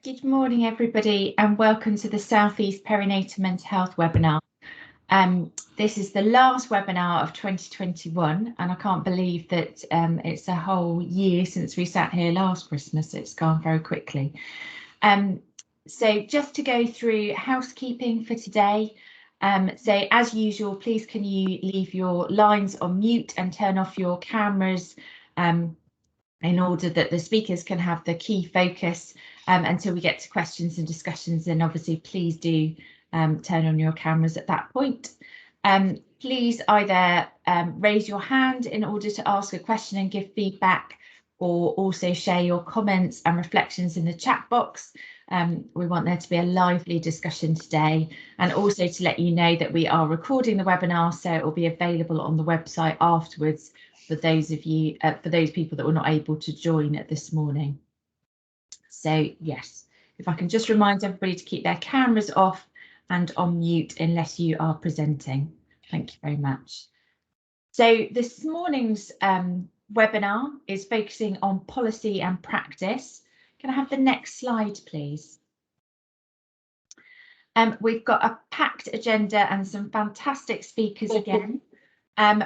Good morning, everybody, and welcome to the South East Perinatal Mental Health webinar. This is the last webinar of 2021, and I can't believe that it's a whole year since we sat here last Christmas. It's gone very quickly. So just to go through housekeeping for today. So as usual, please can you leave your lines on mute and turn off your cameras in order that the speakers can have the key focus until we get to questions and discussions. And obviously, please do turn on your cameras at that point. Please either raise your hand in order to ask a question and give feedback, or also share your comments and reflections in the chat box. We want there to be a lively discussion today, and also to let you know that we are recording the webinar, so it will be available on the website afterwards for those of you, for those people that were not able to join it this morning. So yes, if I can just remind everybody to keep their cameras off and on mute unless you are presenting. Thank you very much. So this morning's webinar is focusing on policy and practice. Can I have the next slide, please? We've got a packed agenda and some fantastic speakers again.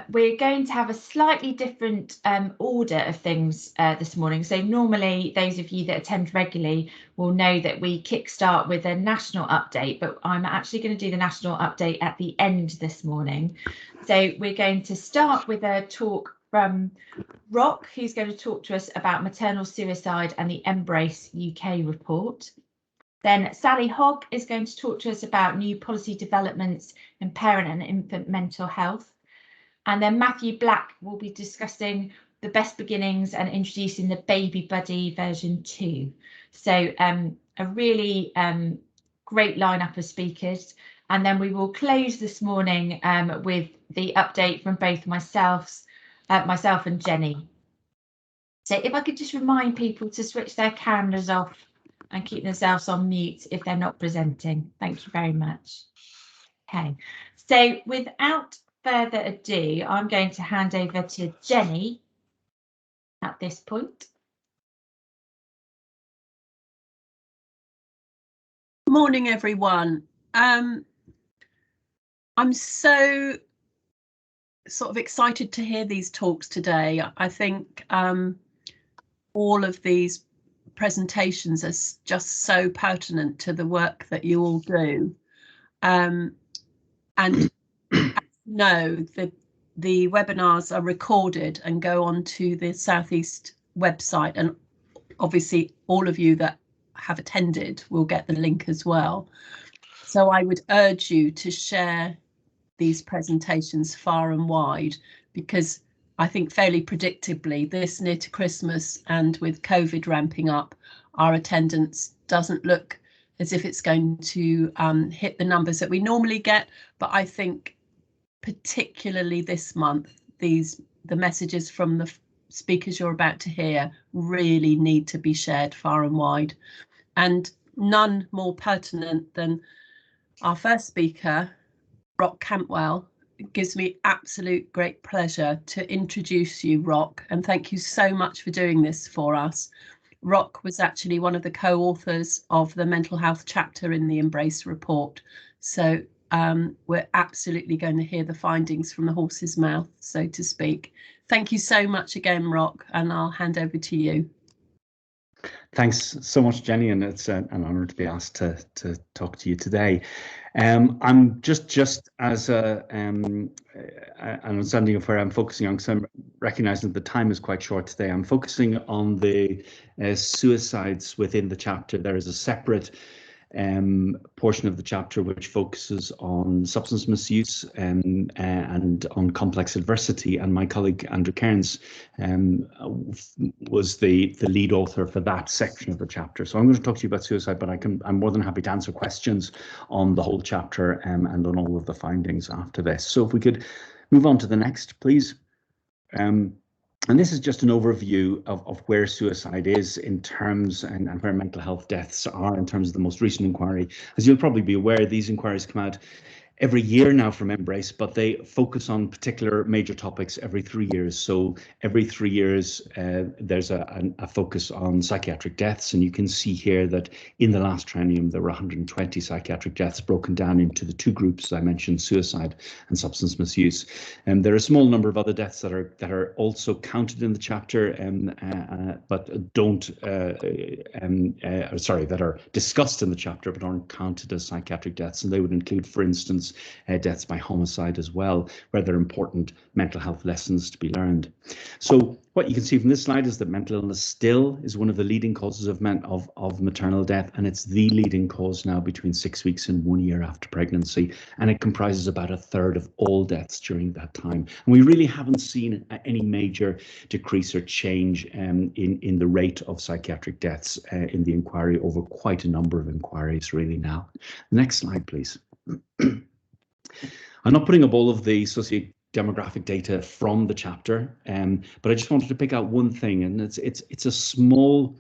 We're going to have a slightly different order of things this morning. So normally those of you that attend regularly will know that we kickstart with a national update, but I'm actually going to do the national update at the end this morning. So we're going to start with a talk from Rock, who's going to talk to us about maternal suicide and the Embrace UK report. Then Sally Hogg is going to talk to us about new policy developments in parent and infant mental health. And then Matthew Black will be discussing the best beginnings and introducing the Baby Buddy version 2. So a really great lineup of speakers. And then we will close this morning with the update from both myself and Jenny. So if I could just remind people to switch their cameras off and keep themselves on mute if they're not presenting. Thank you very much. Okay, so without further ado, I'm going to hand over to Jenny at this point. Morning, everyone. I'm so sort of excited to hear these talks today. I think all of these presentations are just so pertinent to the work that you all do. And know that the webinars are recorded and go onto the Southeast website, and obviously all of you that have attended will get the link as well. So I would urge you to share these presentations far and wide, because I think fairly predictably this near to Christmas and with COVID ramping up, our attendance doesn't look as if it's going to hit the numbers that we normally get. But I think particularly this month, the messages from the speakers you're about to hear really need to be shared far and wide, and none more pertinent than our first speaker, Rock Cantwell. It gives me absolute great pleasure to introduce you, Rock, and thank you so much for doing this for us. Rock was actually one of the co-authors of the mental health chapter in the Embrace report, so we're absolutely going to hear the findings from the horse's mouth, so to speak. Thank you so much again, Rock, and I'll hand over to you. Thanks so much, Jenny, and it's an honour to be asked to talk to you today. I'm just as an understanding of where I'm focusing on, because I'm recognising that the time is quite short today. I'm focusing on the suicides within the chapter. There is a separate portion of the chapter which focuses on substance misuse and on complex adversity, and my colleague Andrew Cairns was the lead author for that section of the chapter. So I'm going to talk to you about suicide, but I'm more than happy to answer questions on the whole chapter and on all of the findings after this. So if we could move on to the next, please. And this is just an overview of where suicide is in terms and where mental health deaths are in terms of the most recent inquiry. As you'll probably be aware, these inquiries come out every year now from Embrace, but they focus on particular major topics every 3 years. So every 3 years, there's a focus on psychiatric deaths. And you can see here that in the last triennium, there were 120 psychiatric deaths broken down into the two groups I mentioned, suicide and substance misuse. And there are a small number of other deaths that are also counted in the chapter, but don't, sorry, that are discussed in the chapter, but aren't counted as psychiatric deaths. And they would include, for instance, deaths by homicide as well, where there are important mental health lessons to be learned. So what you can see from this slide is that mental illness still is one of the leading causes of maternal death, and it's the leading cause now between 6 weeks and 1 year after pregnancy, and it comprises about a third of all deaths during that time. And we really haven't seen any major decrease or change in the rate of psychiatric deaths in the inquiry over quite a number of inquiries really now. Next slide, please. I'm not putting up all of the socio-demographic data from the chapter, but I just wanted to pick out one thing, and it's a small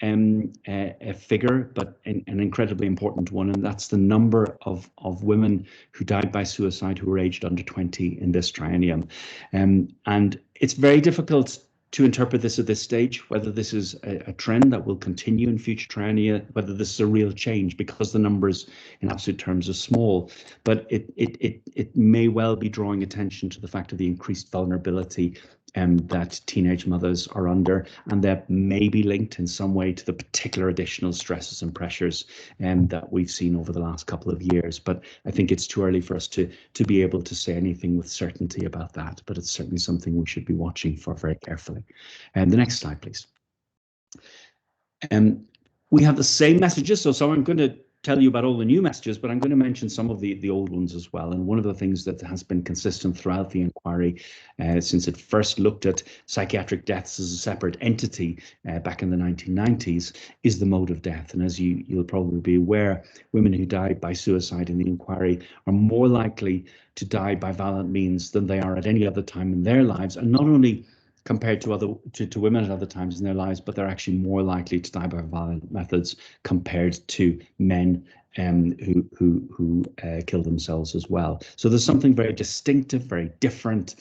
a figure, but an incredibly important one, and that's the number of women who died by suicide who were aged under 20 in this triennium. And it's very difficult to interpret this at this stage, whether this is a trend that will continue in future triennia, whether this is a real change, because the numbers in absolute terms are small. But it may well be drawing attention to the fact of the increased vulnerability that teenage mothers are under, and that may be linked in some way to the particular additional stresses and pressures that we've seen over the last couple of years. But I think it's too early for us to be able to say anything with certainty about that, but it's certainly something we should be watching for very carefully. And the next slide, please. We have the same messages, so I'm going to tell you about all the new messages, but I'm going to mention some of the old ones as well. And one of the things that has been consistent throughout the inquiry since it first looked at psychiatric deaths as a separate entity back in the 1990s is the mode of death. And as you'll probably be aware, women who died by suicide in the inquiry are more likely to die by violent means than they are at any other time in their lives, and not only compared to women at other times in their lives, but they're actually more likely to die by violent methods compared to men who kill themselves as well. So there's something very distinctive, very different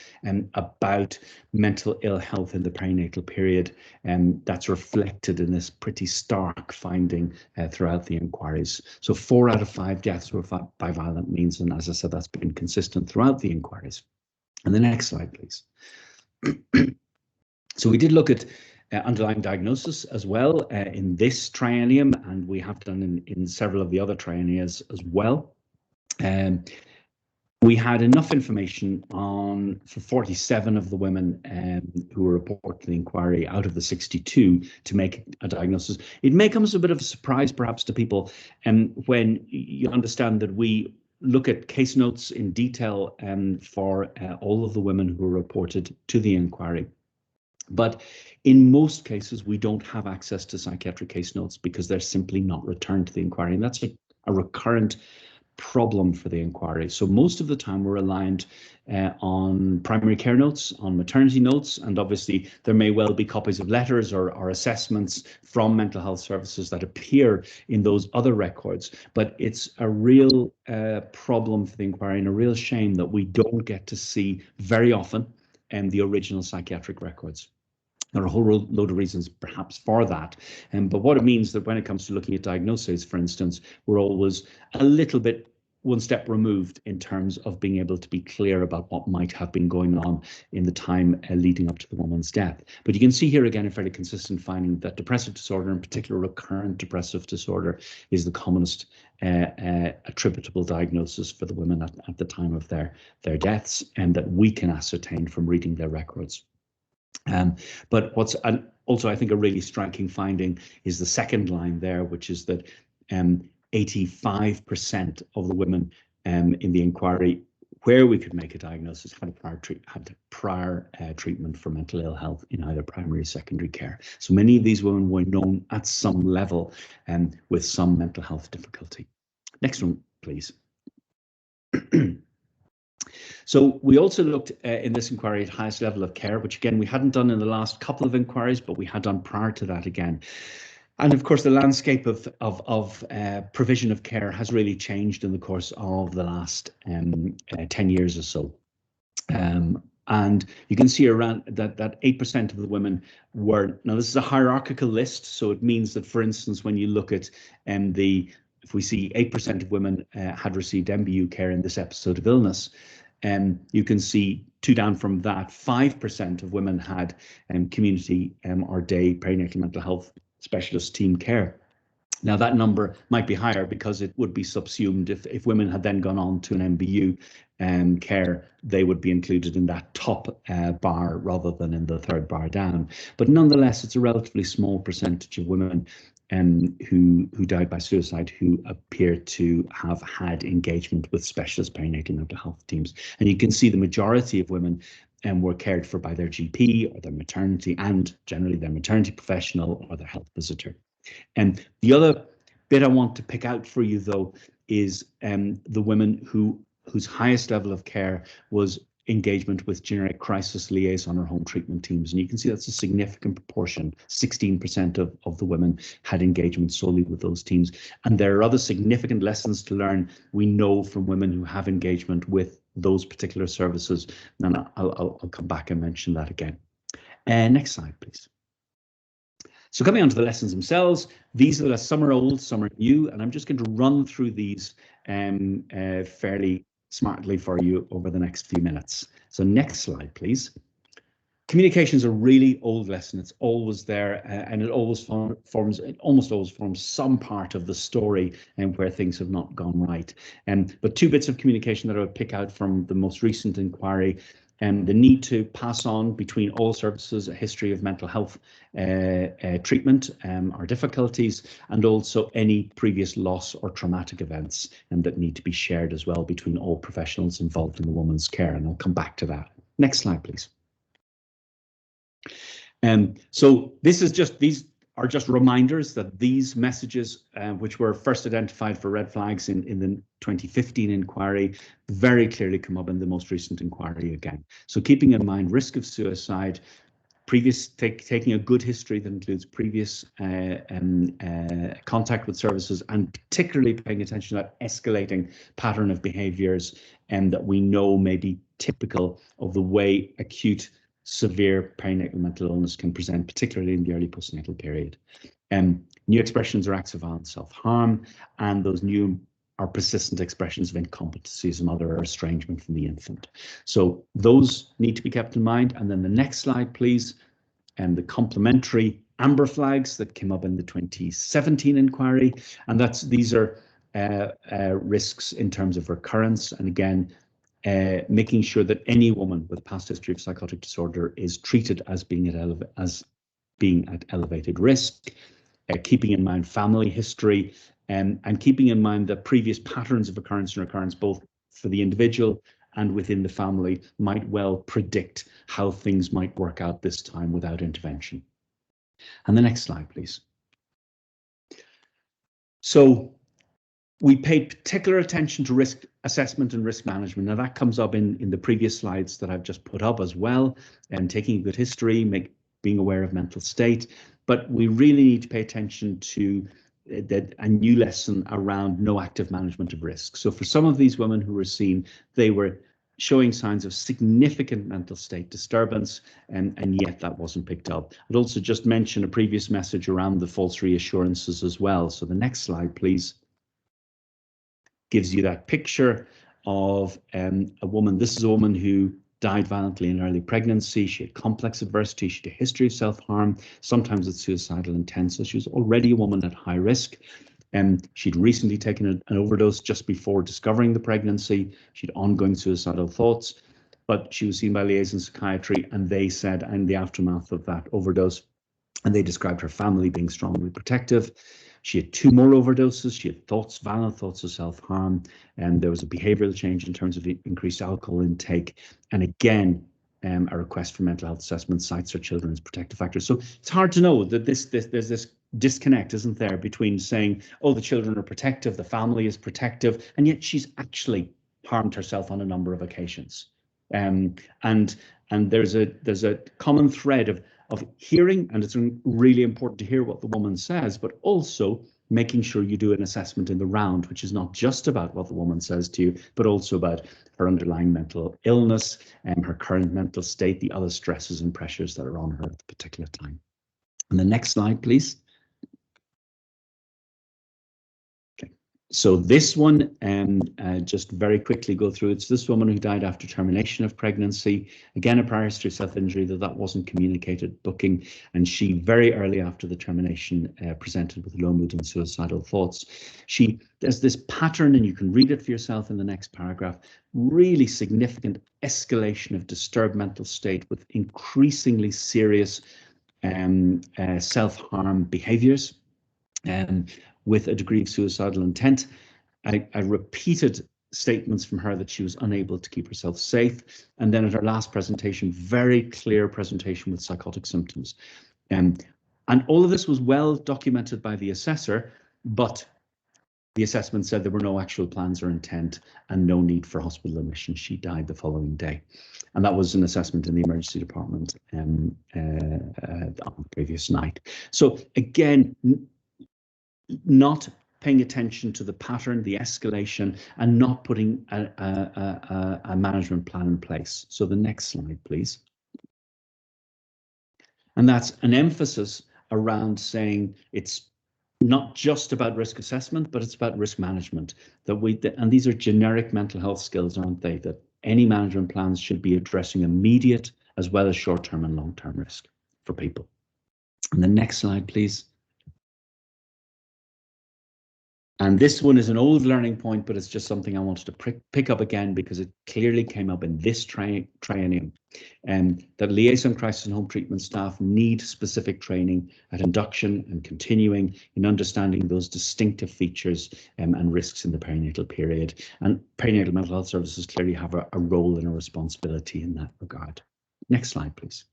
about mental ill health in the perinatal period, and that's reflected in this pretty stark finding throughout the inquiries. So 4 out of 5 deaths were by violent means, and as I said, that's been consistent throughout the inquiries. And the next slide, please. So we did look at underlying diagnosis as well in this triennium, and we have done in several of the other triennias as well. We had enough information for 47 of the women who were reported to the inquiry out of the 62 to make a diagnosis. It may come as a bit of a surprise perhaps to people when you understand that we look at case notes in detail for all of the women who were reported to the inquiry. But in most cases, we don't have access to psychiatric case notes because they're simply not returned to the inquiry. And that's a recurrent problem for the inquiry. So most of the time we're reliant on primary care notes, on maternity notes, and obviously there may well be copies of letters or assessments from mental health services that appear in those other records. But it's a real problem for the inquiry and a real shame that we don't get to see very often the original psychiatric records. There are a whole load of reasons perhaps for that, but what it means that when it comes to looking at diagnoses, for instance, we're always a little bit one step removed in terms of being able to be clear about what might have been going on in the time leading up to the woman's death. But you can see here again a fairly consistent finding that depressive disorder, in particular recurrent depressive disorder, is the commonest attributable diagnosis for the women at the time of their deaths, and that we can ascertain from reading their records. But what's also, I think, a really striking finding is the second line there, which is that 85% of the women in the inquiry where we could make a diagnosis had prior treatment for mental ill health in either primary or secondary care. So many of these women were known at some level with some mental health difficulty. Next one, please. So we also looked in this inquiry at highest level of care, which again we hadn't done in the last couple of inquiries, but we had done prior to that again. And of course, the landscape of provision of care has really changed in the course of the last 10 years or so. And you can see around that 8% of the women were, now this is a hierarchical list, so it means that, for instance, when you look at if we see 8% of women had received MBU care in this episode of illness, you can see 2 down from that, 5% of women had community or day perinatal mental health specialist team care. Now that number might be higher because it would be subsumed if women had then gone on to an MBU care, they would be included in that top bar rather than in the 3rd bar down. But nonetheless, it's a relatively small percentage of women who died by suicide who appear to have had engagement with specialist perinatal mental health teams. And you can see the majority of women were cared for by their GP or their maternity, and generally their maternity professional or their health visitor. And the other bit I want to pick out for you, though, is the women whose highest level of care was engagement with generic crisis liaison or home treatment teams. And you can see that's a significant proportion. 16% of the women had engagement solely with those teams. And there are other significant lessons to learn, we know, from women who have engagement with those particular services. And I'll come back and mention that again. Next slide, please. So coming on to the lessons themselves, these are some are old, some are new, and I'm just going to run through these fairly smartly for you over the next few minutes. So next slide, please. Communication is a really old lesson. It's always there, and it almost always forms some part of the story where things have not gone right. But 2 bits of communication that I would pick out from the most recent inquiry. The need to pass on between all services a history of mental health treatment or difficulties, and also any previous loss or traumatic events that need to be shared as well between all professionals involved in the woman's care. And I'll come back to that. Next slide, please. So these are just reminders that these messages, which were first identified for red flags in the 2015 inquiry, very clearly come up in the most recent inquiry again. So keeping in mind risk of suicide, taking a good history that includes previous contact with services, and particularly paying attention to that escalating pattern of behaviours that we know may be typical of the way acute severe perinatal mental illness can present, particularly in the early postnatal period. New expressions or acts of violence, self-harm, and those new or persistent expressions of incompetency as a mother or estrangement from the infant. So those need to be kept in mind. And then the next slide, please. And the complementary amber flags that came up in the 2017 inquiry. And these are risks in terms of recurrence. And again, making sure that any woman with past history of psychotic disorder is treated as being at elevated risk, keeping in mind family history, and keeping in mind that previous patterns of occurrence and recurrence, both for the individual and within the family, might well predict how things might work out this time without intervention. And the next slide, please. So we paid particular attention to risk assessment and risk management. Now that comes up in the previous slides that I've just put up as well, and taking a good history, being aware of mental state. But we really need to pay attention to a new lesson around no active management of risk. So for some of these women who were seen, they were showing signs of significant mental state disturbance, and yet that wasn't picked up. I'd also just mention a previous message around the false reassurances as well. So the next slide, please, gives you that picture of a woman. This is a woman who died violently in early pregnancy. She had complex adversity. She had a history of self-harm, sometimes with suicidal intent. So she was already a woman at high risk. She'd recently taken an overdose just before discovering the pregnancy. She'd ongoing suicidal thoughts, but she was seen by liaison psychiatry, and they said in the aftermath of that overdose, and they described her family being strongly protective. She had 2 more overdoses. She had violent thoughts of self-harm, and there was a behavioural change in terms of increased alcohol intake. And again, a request for mental health assessment cites her children's protective factors. So it's hard to know that there's this disconnect, isn't there, between saying, oh, the children are protective, the family is protective, and yet she's actually harmed herself on a number of occasions. And there's a common thread of hearing, and it's really important to hear what the woman says, but also making sure you do an assessment in the round, which is not just about what the woman says to you, but also about her underlying mental illness and her current mental state, the other stresses and pressures that are on her at the particular time. And the next slide, please. So this one, just very quickly go through, it's this woman who died after termination of pregnancy. Again, a prior history of self-injury, that wasn't communicated, booking, and she very early after the termination presented with low mood and suicidal thoughts. There's this pattern, and you can read it for yourself in the next paragraph, really significant escalation of disturbed mental state with increasingly serious self-harm behaviors. With a degree of suicidal intent. I repeated statements from her that she was unable to keep herself safe. And then at her last presentation, very clear presentation with psychotic symptoms. And all of this was well documented by the assessor, but the assessment said there were no actual plans or intent and no need for hospital admission. She died the following day. And that was an assessment in the emergency department on the previous night. So again, not paying attention to the pattern, the escalation, and not putting a management plan in place. So the next slide, please. And that's an emphasis around saying it's not just about risk assessment, but it's about risk management. And these are generic mental health skills, aren't they? That any management plans should be addressing immediate as well as short-term and long-term risk for people. And the next slide, please. And this one is an old learning point, but it's just something I wanted to pick up again because it clearly came up in this triennium. That liaison crisis and home treatment staff need specific training at induction and continuing in understanding those distinctive features and risks in the perinatal period. And perinatal mental health services clearly have a role and a responsibility in that regard. Next slide, please.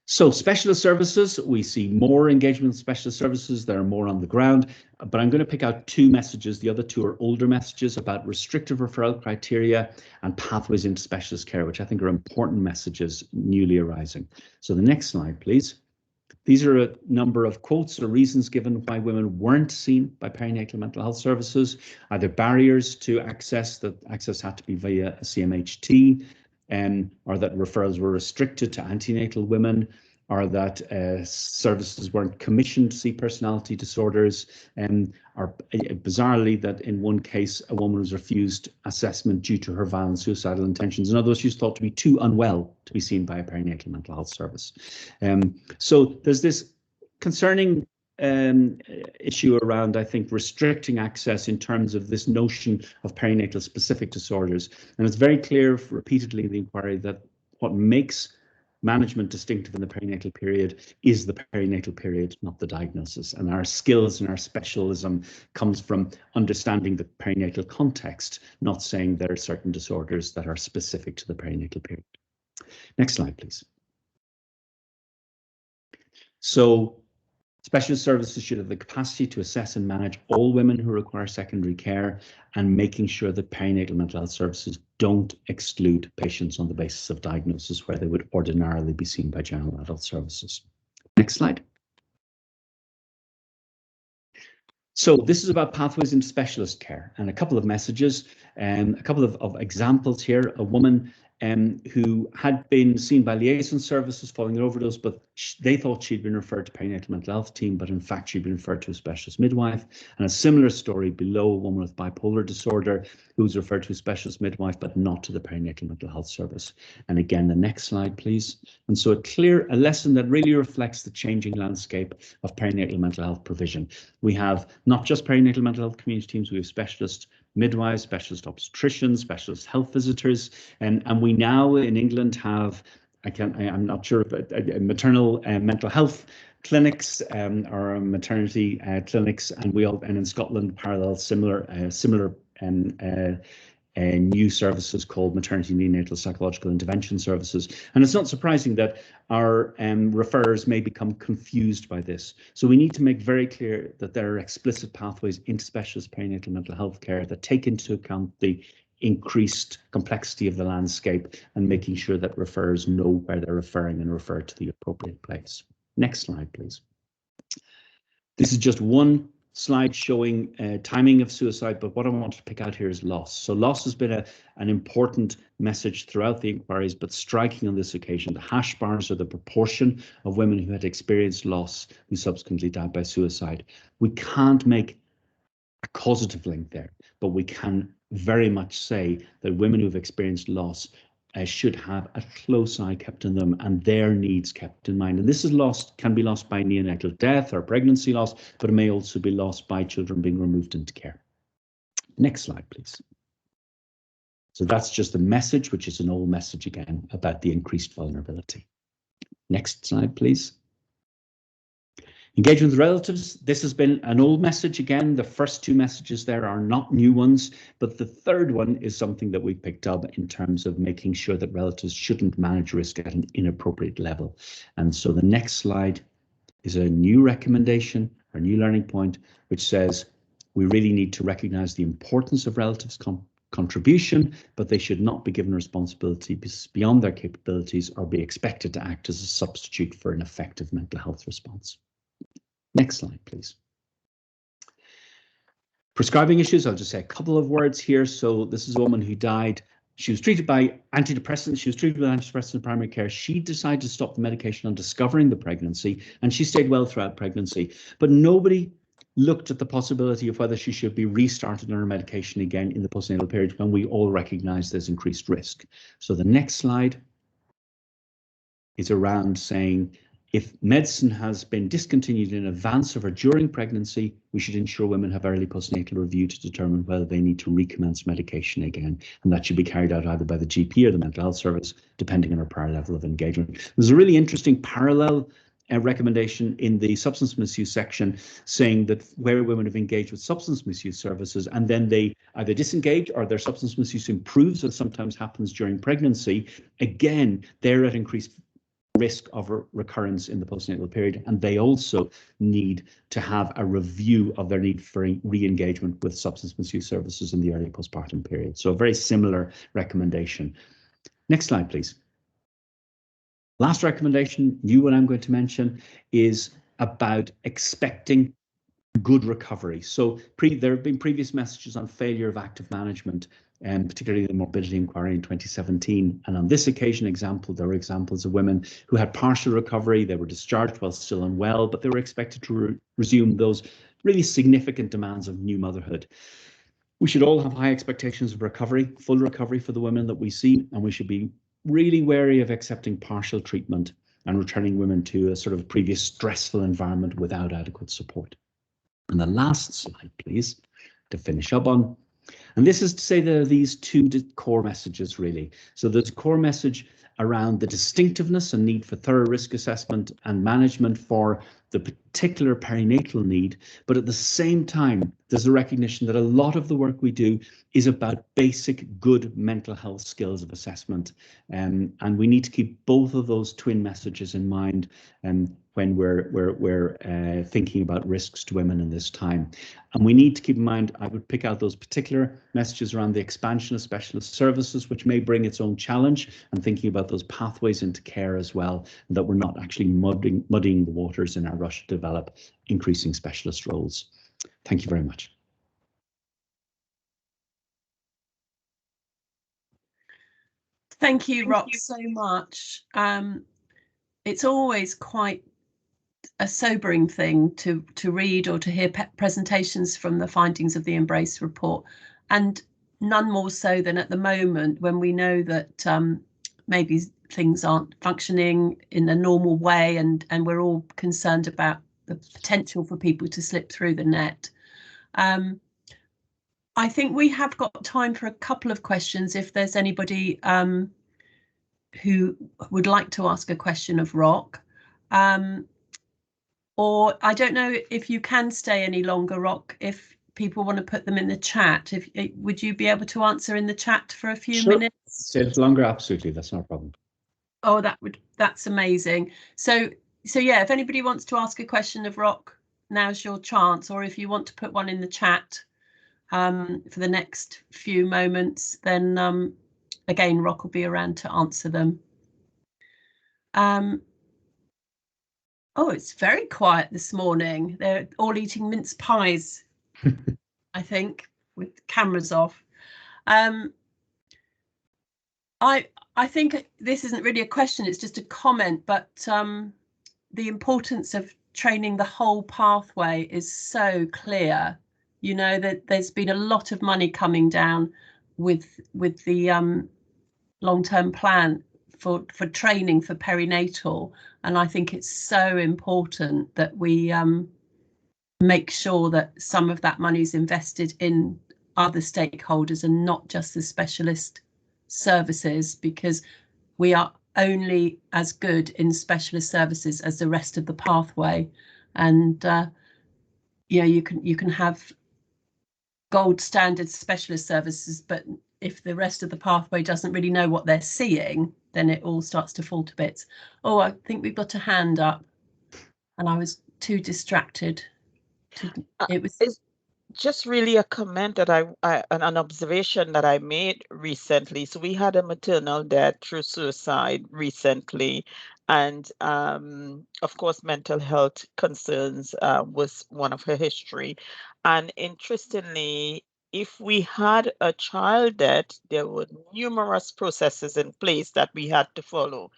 So specialist services, we see more engagement with specialist services. There are more on the ground, but I'm going to pick out two messages. The other two are older messages about restrictive referral criteria and pathways into specialist care, which I think are important messages newly arising. So the next slide, please. These are a number of quotes or reasons given why women weren't seen by perinatal mental health services, either barriers to access, that access had to be via a CMHT, or that referrals were restricted to antenatal women, or that services weren't commissioned to see personality disorders, or bizarrely that in one case a woman was refused assessment due to her violent suicidal intentions. In other words, she was thought to be too unwell to be seen by a perinatal mental health service. So there's this concerning issue around, I think, restricting access in terms of this notion of perinatal specific disorders. And it's very clear repeatedly in the inquiry that what makes management distinctive in the perinatal period is the perinatal period, not the diagnosis. And our skills and our specialism comes from understanding the perinatal context, not saying there are certain disorders that are specific to the perinatal period. Next slide, please. So specialist services should have the capacity to assess and manage all women who require secondary care, and making sure that perinatal mental health services don't exclude patients on the basis of diagnosis where they would ordinarily be seen by general adult services. Next slide. So this is about pathways into specialist care, and a couple of messages, a couple of examples here. A woman who had been seen by liaison services following an overdose, but they thought she'd been referred to perinatal mental health team, but in fact she'd been referred to a specialist midwife. And a similar story below, a woman with bipolar disorder who was referred to a specialist midwife, but not to the perinatal mental health service. And again, the next slide, please. And so a lesson that really reflects the changing landscape of perinatal mental health provision. We have not just perinatal mental health community teams, we have specialist midwives, specialist obstetricians, specialist health visitors, and we now in England have, I'm not sure, but maternal mental health clinics or maternity clinics, and in Scotland parallel similar new services called maternity neonatal psychological intervention services. And it's not surprising that our referrers may become confused by this. So we need to make very clear that there are explicit pathways into specialist perinatal mental health care that take into account the increased complexity of the landscape and making sure that referrers know where they're referring and refer to the appropriate place. Next slide, please. This is just one slide showing timing of suicide, but what I want to pick out here is loss. So loss has been an important message throughout the inquiries, but striking on this occasion. The hash bars are the proportion of women who had experienced loss who subsequently died by suicide. We can't make a causative link there, but we can very much say that women who've experienced loss should have a close eye kept on them and their needs kept in mind. And this is lost, can be lost by neonatal death or pregnancy loss, but it may also be lost by children being removed into care. Next slide, please. So that's just a message, which is an old message again about the increased vulnerability. Next slide, please. Engagement with relatives. This has been an old message again. The first two messages there are not new ones, but the third one is something that we picked up in terms of making sure that relatives shouldn't manage risk at an inappropriate level. And so the next slide is a new recommendation, or new learning point, which says we really need to recognise the importance of relatives' contribution, but they should not be given responsibility beyond their capabilities or be expected to act as a substitute for an effective mental health response. Next slide, please. Prescribing issues, I'll just say a couple of words here. So this is a woman who died. She was treated by antidepressants. She was treated with antidepressants in primary care. She decided to stop the medication on discovering the pregnancy, and she stayed well throughout pregnancy. But nobody looked at the possibility of whether she should be restarted on her medication again in the postnatal period when we all recognize there's increased risk. So the next slide is around saying, if medicine has been discontinued in advance of or during pregnancy, we should ensure women have early postnatal review to determine whether they need to recommence medication again. And that should be carried out either by the GP or the mental health service, depending on her prior level of engagement. There's a really interesting parallel recommendation in the substance misuse section saying that where women have engaged with substance misuse services and then they either disengage or their substance misuse improves, as sometimes happens during pregnancy, again, they're at increased risk of recurrence in the postnatal period, and they also need to have a review of their need for re-engagement with substance misuse services in the early postpartum period. So a very similar recommendation. Next slide, please. Last recommendation, new one I'm going to mention, is about expecting good recovery. So there have been previous messages on failure of active management, and particularly the morbidity inquiry in 2017. And on this occasion, there were examples of women who had partial recovery. They were discharged while still unwell, but they were expected to resume those really significant demands of new motherhood. We should all have high expectations of recovery, full recovery for the women that we see, and we should be really wary of accepting partial treatment and returning women to a sort of previous stressful environment without adequate support. And the last slide, please, to finish up on. And this is to say there are these two core messages, really. So there's a core message around the distinctiveness and need for thorough risk assessment and management for the particular perinatal need. But at the same time, there's a recognition that a lot of the work we do is about basic good mental health skills of assessment. And we need to keep both of those twin messages in mind when we're thinking about risks to women in this time. And we need to keep in mind, I would pick out those particular messages around the expansion of specialist services, which may bring its own challenge, and thinking about those pathways into care as well, and that we're not actually muddying the waters in our rush to develop increasing specialist roles. Thank you very much. Thank you, Rock, so much. It's always quite a sobering thing to read or to hear presentations from the findings of the Embrace report, and none more so than at the moment when we know that maybe things aren't functioning in a normal way, and we're all concerned about the potential for people to slip through the net. I think we have got time for a couple of questions if there's anybody who would like to ask a question of Rock. Or I don't know if you can stay any longer, Rock, if people want to put them in the chat. Would you be able to answer in the chat for a few minutes? Stay longer, absolutely, that's not a problem. Oh, that's amazing. So yeah, if anybody wants to ask a question of Rock, now's your chance, or if you want to put one in the chat, for the next few moments, then again, Rock will be around to answer them. Oh, it's very quiet this morning. They're all eating mince pies, I think, with cameras off. I think this isn't really a question, it's just a comment, but the importance of training the whole pathway is so clear. You know, that there's been a lot of money coming down with the long-term plan for training for perinatal, and I think it's so important that we make sure that some of that money is invested in other stakeholders and not just the specialist services, because we are only as good in specialist services as the rest of the pathway. And yeah, you can have gold standard specialist services, but if the rest of the pathway doesn't really know what they're seeing, then it all starts to fall to bits. Oh, I think we've got a hand up, and I was too distracted. It was just really a comment that an observation that I made recently. So we had a maternal death through suicide recently, and of course mental health concerns was one of her history. And interestingly, if we had a child death, there were numerous processes in place that we had to follow.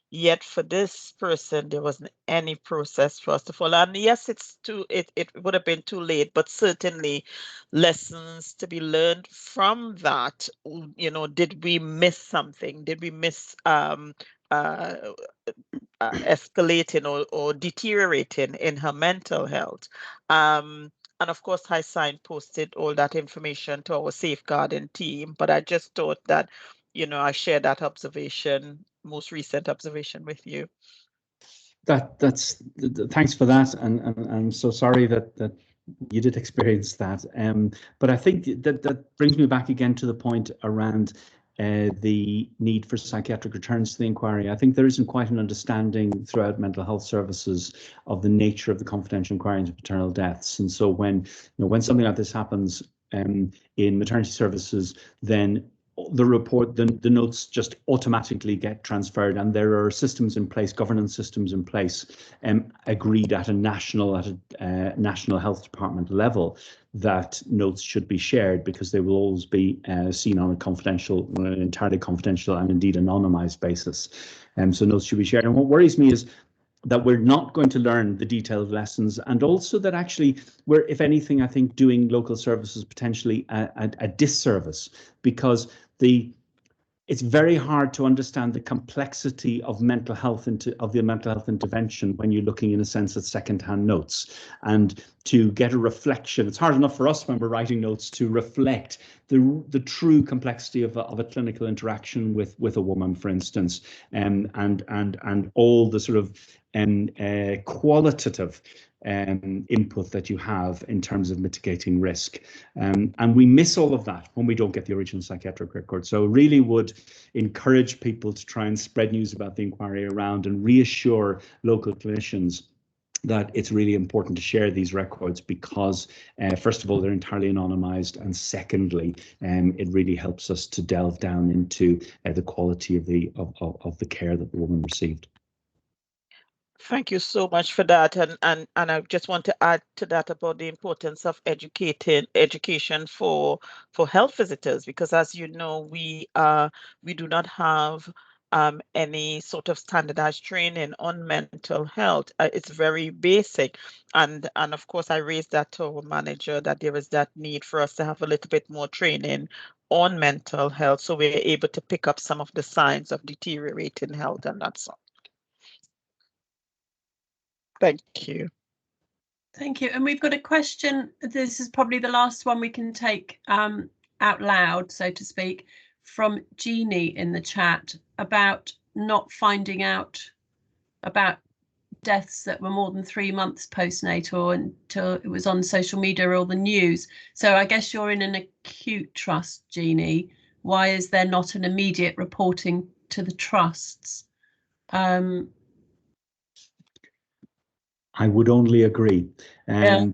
Yet for this person, there wasn't any process for us to follow. And yes, it would have been too late, but certainly lessons to be learned from that. You know, did we miss something? Did we miss escalating or deteriorating in her mental health? And of course, I signposted all that information to our safeguarding team, but I just thought that, you know, I share that observation, most recent observation with you. Thanks for that, and I'm so sorry that you did experience that. But I think that brings me back again to the point around the need for psychiatric returns to the inquiry. I think there isn't quite an understanding throughout mental health services of the nature of the confidential inquiry into maternal deaths. And so when something like this happens in maternity services, then the report, the notes just automatically get transferred, and there are systems in place, governance systems in place, agreed at a national health department level, that notes should be shared, because they will always be seen on an entirely confidential and indeed anonymized basis. So notes should be shared. And what worries me is that we're not going to learn the detailed lessons, and also that actually we're, if anything, I think, doing local services potentially a disservice, because it's very hard to understand the complexity of the mental health intervention when you're looking, in a sense, at secondhand notes, and to get a reflection. It's hard enough for us when we're writing notes to reflect the true complexity of a clinical interaction with a woman, for instance, and all the sort of qualitative input that you have in terms of mitigating risk. And we miss all of that when we don't get the original psychiatric record. So really would encourage people to try and spread news about the inquiry around, and reassure local clinicians that it's really important to share these records, because first of all, they're entirely anonymized, and secondly, it really helps us to delve down into the quality of the care that the woman received. Thank you so much for that, and I just want to add to that about the importance of education for health visitors, because as you know, we do not have any sort of standardized training on mental health. It's very basic, and of course I raised that to our manager, that there is that need for us to have a little bit more training on mental health, so we're able to pick up some of the signs of deteriorating health and that's all. Thank you. Thank you. And we've got a question. This is probably the last one we can take out loud, so to speak, from Jeannie in the chat, about not finding out about deaths that were more than 3 months postnatal until it was on social media or the news. So I guess you're in an acute trust, Jeannie. Why is there not an immediate reporting to the trusts? I would only agree. Yeah.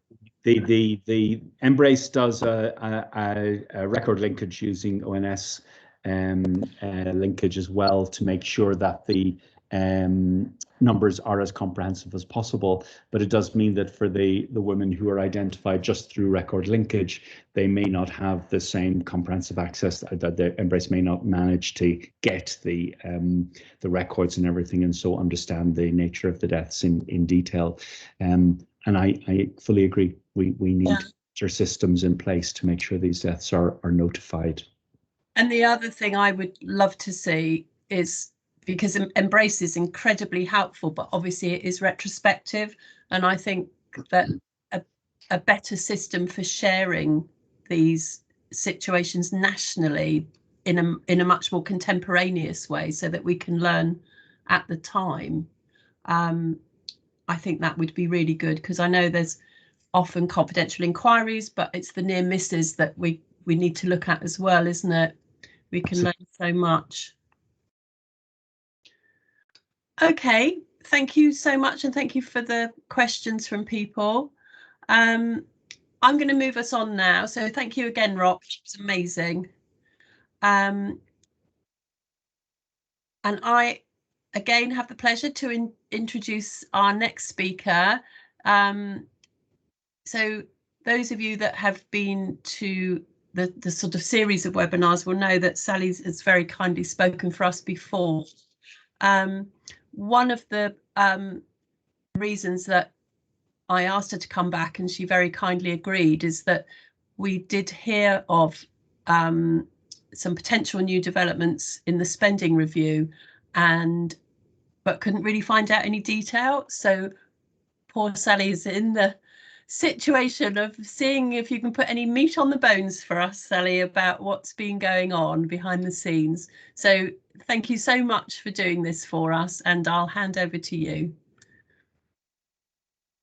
The Embrace does a record linkage using ONS linkage as well to make sure that the numbers are as comprehensive as possible, but it does mean that for the women who are identified just through record linkage, they may not have the same comprehensive access, that the Embrace may not manage to get the records and everything, and so understand the nature of the deaths in detail. And I fully agree. We need better systems in place to make sure these deaths are notified. And the other thing I would love to see is, because Embrace is incredibly helpful, but obviously it is retrospective, and I think that a better system for sharing these situations nationally in a much more contemporaneous way, so that we can learn at the time, I think that would be really good, because I know there's often confidential inquiries, but it's the near misses that we need to look at as well, isn't it? We can learn so much. Okay, thank you so much, and thank you for the questions from people. I'm going to move us on now, so thank you again, Rob. It was amazing. And I again have the pleasure to introduce our next speaker. So those of you that have been to the sort of series of webinars will know that Sally has very kindly spoken for us before. One of the reasons that I asked her to come back, and she very kindly agreed, is that we did hear of some potential new developments in the spending review, but couldn't really find out any detail. So poor Sally is in the situation of seeing if you can put any meat on the bones for us, Sally, about what's been going on behind the scenes. So thank you so much for doing this for us, and I'll hand over to you.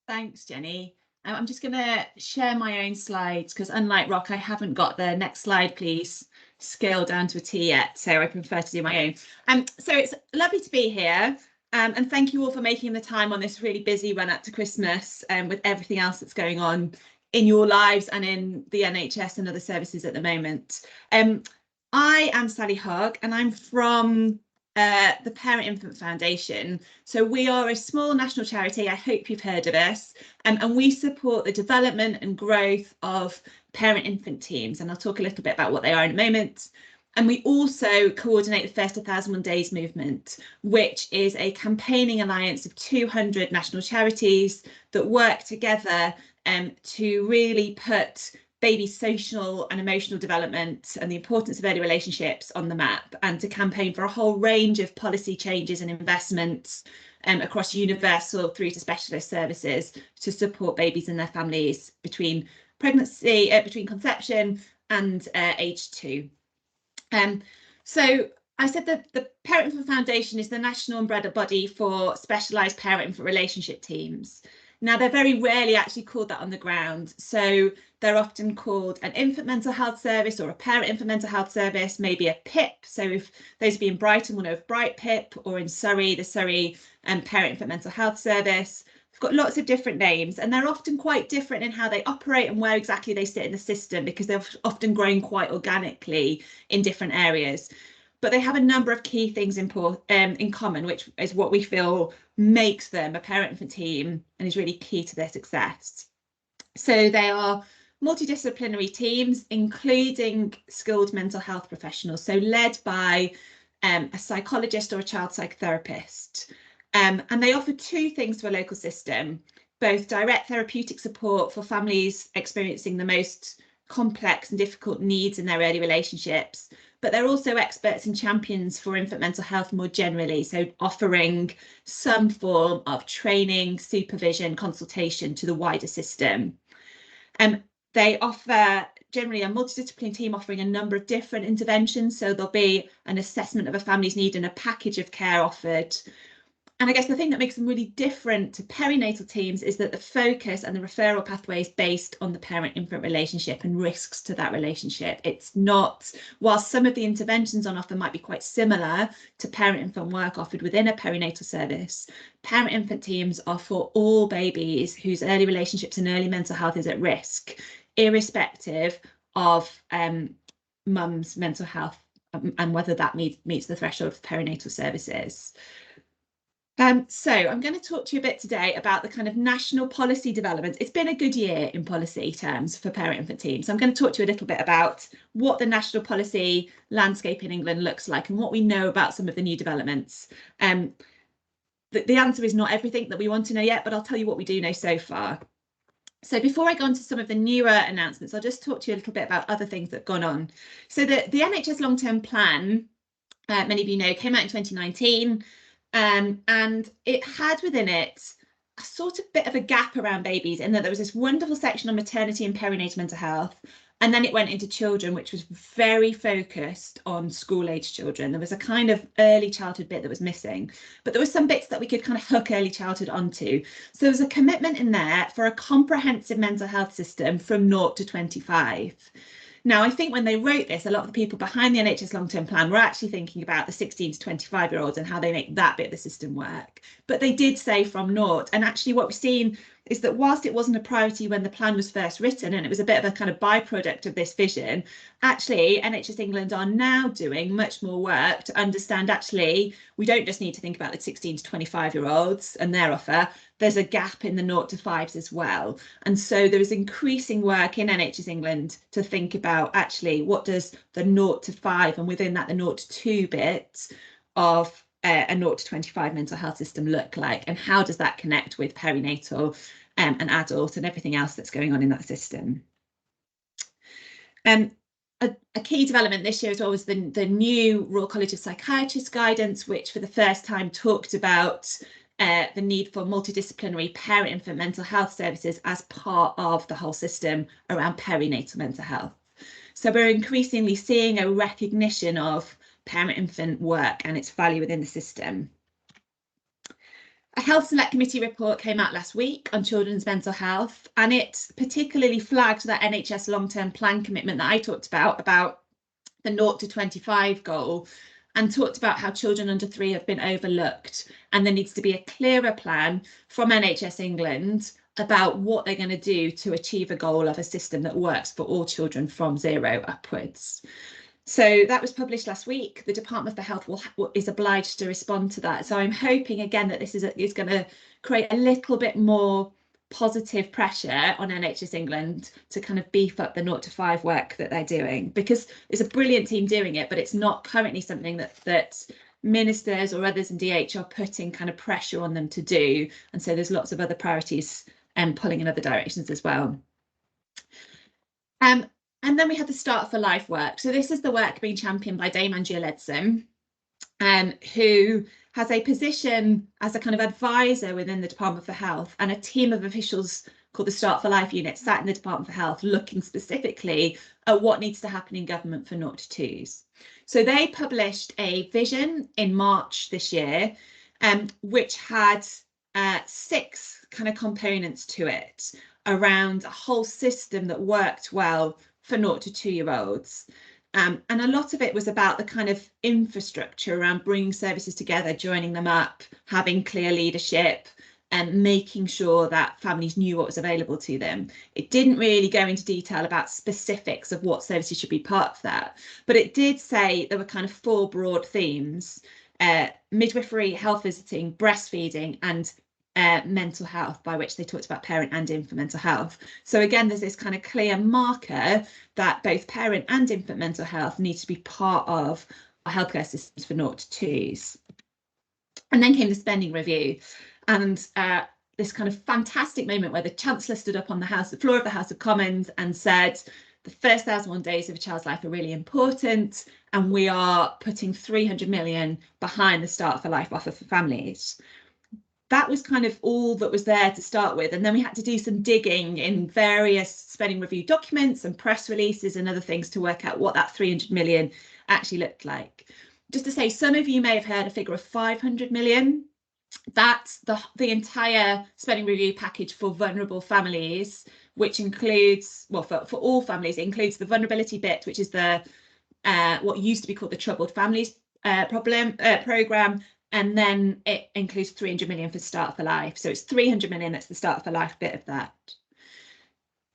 Thanks, Jenny. I'm just going to share my own slides, because unlike Rock, I haven't got the next slide, please, scaled down to a T yet, so I prefer to do my own. So it's lovely to be here. And thank you all for making the time on this really busy run up to Christmas, with everything else that's going on in your lives and in the NHS and other services at the moment. I am Sally Hogg, and I'm from the Parent Infant Foundation. So we are a small national charity. I hope you've heard of us, and we support the development and growth of parent infant teams, and I'll talk a little bit about what they are in a moment. And we also coordinate the First 1,001 Days movement, which is a campaigning alliance of 200 national charities that work together to really put baby social and emotional development and the importance of early relationships on the map, and to campaign for a whole range of policy changes and investments across universal through to specialist services to support babies and their families between pregnancy, between conception and age 2. So I said that the Parent Infant Foundation is the national umbrella body for specialised parent-infant relationship teams. Now, they're very rarely actually called that on the ground. So they're often called an infant mental health service or a parent infant mental health service, maybe a PIP. So if those of you in Brighton will know of Bright PIP, or in Surrey, the Surrey Parent Infant Mental Health Service. We've got lots of different names, and they're often quite different in how they operate and where exactly they sit in the system, because they've often grown quite organically in different areas. But they have a number of key things in common, which is what we feel makes them a parent infant team and is really key to their success. So they are multidisciplinary teams, including skilled mental health professionals, so led by a psychologist or a child psychotherapist. And they offer two things to a local system, both direct therapeutic support for families experiencing the most complex and difficult needs in their early relationships, but they're also experts and champions for infant mental health more generally, so offering some form of training, supervision, consultation to the wider system. They offer generally a multidisciplinary team offering a number of different interventions, so there'll be an assessment of a family's need and a package of care offered. And I guess the thing that makes them really different to perinatal teams is that the focus and the referral pathway is based on the parent-infant relationship and risks to that relationship. It's not, while some of the interventions on offer might be quite similar to parent-infant work offered within a perinatal service, parent-infant teams are for all babies whose early relationships and early mental health is at risk, irrespective of mum's mental health and whether that meets the threshold of perinatal services. So I'm going to talk to you a bit today about the kind of national policy developments. It's been a good year in policy terms for parent-infant teams. So I'm going to talk to you a little bit about what the national policy landscape in England looks like and what we know about some of the new developments. The answer is not everything that we want to know yet, but I'll tell you what we do know so far. So before I go on to some of the newer announcements, I'll just talk to you a little bit about other things that have gone on. So the NHS long-term plan, many of you know, came out in 2019. And it had within it a sort of bit of a gap around babies in that there was this wonderful section on maternity and perinatal mental health, and then it went into children, which was very focused on school-age children. There was a kind of early childhood bit that was missing, but there were some bits that we could kind of hook early childhood onto. So there was a commitment in there for a comprehensive mental health system from 0 to 25. Now, I think when they wrote this, a lot of the people behind the NHS long-term plan were actually thinking about the 16 to 25-year-olds and how they make that bit of the system work. But they did say from 0. And actually what we've seen is that whilst it wasn't a priority when the plan was first written, and it was a bit of a kind of byproduct of this vision, actually NHS England are now doing much more work to understand actually we don't just need to think about the 16 to 25-year-olds and their offer. There's a gap in the 0 to 5s as well. And so there is increasing work in NHS England to think about actually what does the 0 to 5 and within that the 0 to 2 bit of a 0 to 25 mental health system look like, and how does that connect with perinatal and adult and everything else that's going on in that system. A key development this year as well was the new Royal College of Psychiatrists guidance, which for the first time talked about the need for multidisciplinary parent-infant mental health services as part of the whole system around perinatal mental health. So we're increasingly seeing a recognition of parent-infant work and its value within the system. A Health Select Committee report came out last week on children's mental health, and it particularly flagged that NHS long-term plan commitment that I talked about the 0 to 25 goal, and talked about how children under 3 have been overlooked, and there needs to be a clearer plan from NHS England about what they're going to do to achieve a goal of a system that works for all children from 0 upwards. So that was published last week. The Department for Health is obliged to respond to that. So I'm hoping again that this is going to create a little bit more positive pressure on NHS England to kind of beef up the 0 to 5 work that they're doing, because it's a brilliant team doing it, but it's not currently something that ministers or others in DH are putting kind of pressure on them to do. And so there's lots of other priorities pulling in other directions as well. And then we had the Start for Life work. So this is the work being championed by Dame Angela Ledson, who has a position as a kind of advisor within the Department for Health, and a team of officials called the Start for Life unit sat in the Department for Health looking specifically at what needs to happen in government for 0 to 2s. So they published a vision in March this year, which had 6 kind of components to it around a whole system that worked well for 0 to 2-year-olds. And a lot of it was about the kind of infrastructure around bringing services together, joining them up, having clear leadership, and making sure that families knew what was available to them. It didn't really go into detail about specifics of what services should be part of that, but it did say there were kind of 4 broad themes: midwifery, health visiting, breastfeeding, and mental health, by which they talked about parent and infant mental health. So again, there's this kind of clear marker that both parent and infant mental health need to be part of our healthcare systems for 0 to 2s. And then came the spending review, and this kind of fantastic moment where the Chancellor stood up on the floor of the House of Commons and said, the first 1,001 days of a child's life are really important, and we are putting 300 million behind the Start for Life offer for families. That was kind of all that was there to start with. And then we had to do some digging in various spending review documents and press releases and other things to work out what that 300 million actually looked like. Just to say, some of you may have heard a figure of 500 million. That's the entire spending review package for vulnerable families, which includes, well, for all families, it includes the vulnerability bit, which is the what used to be called the Troubled Families programme, and then it includes 300 million for Start for Life. So it's 300 million, that's the Start for Life bit of that.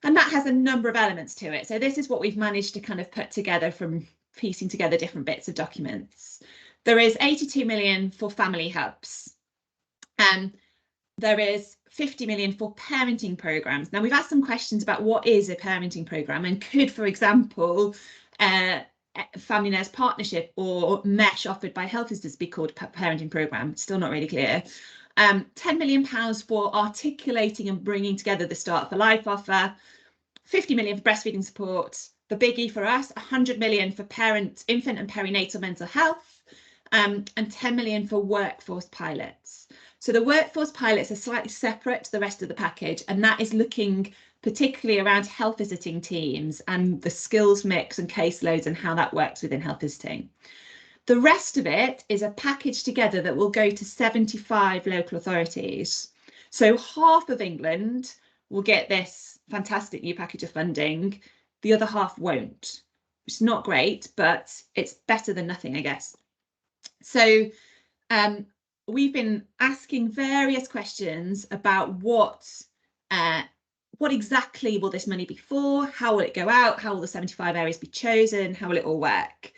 And that has a number of elements to it. So this is what we've managed to kind of put together from piecing together different bits of documents. There is 82 million for family hubs. There is 50 million for parenting programmes. Now, we've asked some questions about what is a parenting programme, and could, for example, family nurse partnership or mesh offered by health visitors be called a parenting programme? Still not really clear. 10 million pounds for articulating and bringing together the Start for Life offer, 50 million for breastfeeding support, the biggie for us, 100 million for infant and perinatal mental health, and 10 million for workforce pilots. So the workforce pilots are slightly separate to the rest of the package, and that is looking particularly around health visiting teams and the skills mix and caseloads and how that works within health visiting. The rest of it is a package together that will go to 75 local authorities. So half of England will get this fantastic new package of funding. The other half won't. It's not great, but it's better than nothing, I guess. So we've been asking various questions about what exactly will this money be for? How will it go out? How will the 75 areas be chosen? How will it all work?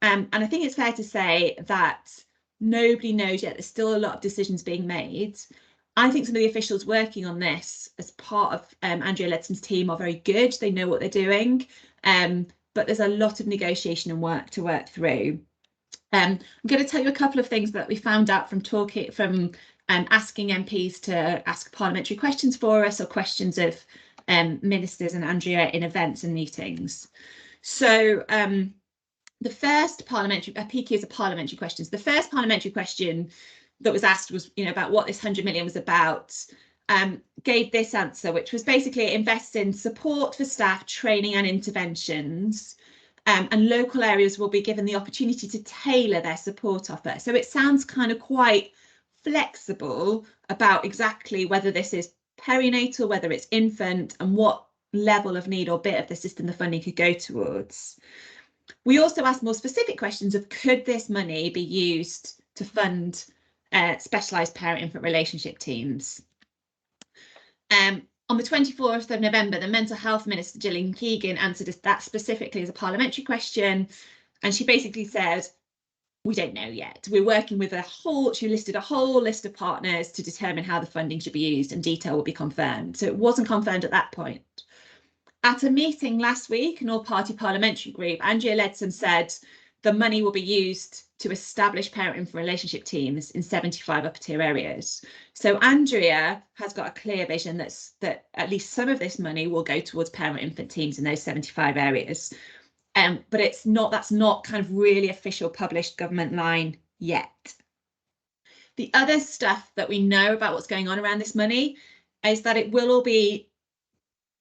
And I think it's fair to say that nobody knows yet. There's still a lot of decisions being made. I think some of the officials working on this as part of Andrea Ledsam's team are very good. They know what they're doing, but there's a lot of negotiation and work to work through. I'm going to tell you a couple of things that we found out from asking MPs to ask parliamentary questions for us, or questions of ministers and Andrea in events and meetings. So the first parliamentary, PQ is a parliamentary questions. The first parliamentary question that was asked was, about what this 100 million was about, gave this answer, which was basically invest in support for staff, training and interventions. And local areas will be given the opportunity to tailor their support offer. So it sounds kind of quite flexible about exactly whether this is perinatal, whether it's infant, and what level of need or bit of the system the funding could go towards. We also asked more specific questions of, could this money be used to fund specialised parent-infant relationship teams? On the 24th of November, the Mental Health Minister, Gillian Keegan, answered that specifically as a parliamentary question. And she basically said, we don't know yet. We're working with she listed a whole list of partners to determine how the funding should be used, and detail will be confirmed. So it wasn't confirmed at that point. At a meeting last week, an all-party parliamentary group, Andrea Ledsom said the money will be used to establish parent-infant relationship teams in 75 upper tier areas. So Andrea has got a clear vision that at least some of this money will go towards parent-infant teams in those 75 areas. But that's not kind of really official published government line yet. The other stuff that we know about what's going on around this money is that it will all be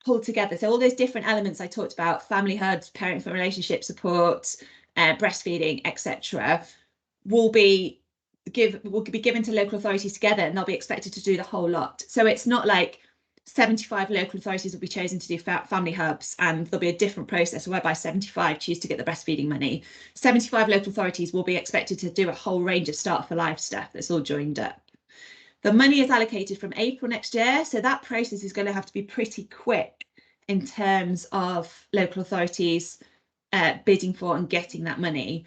pulled together. So all those different elements I talked about, family hubs, parent-infant relationship support, breastfeeding, etc., will be given to local authorities together, and they'll be expected to do the whole lot. So it's not like 75 local authorities will be chosen to do family hubs, and there'll be a different process whereby 75 choose to get the breastfeeding money. 75 local authorities will be expected to do a whole range of Start for Life stuff that's all joined up. The money is allocated from April next year, so that process is going to have to be pretty quick in terms of local authorities bidding for and getting that money.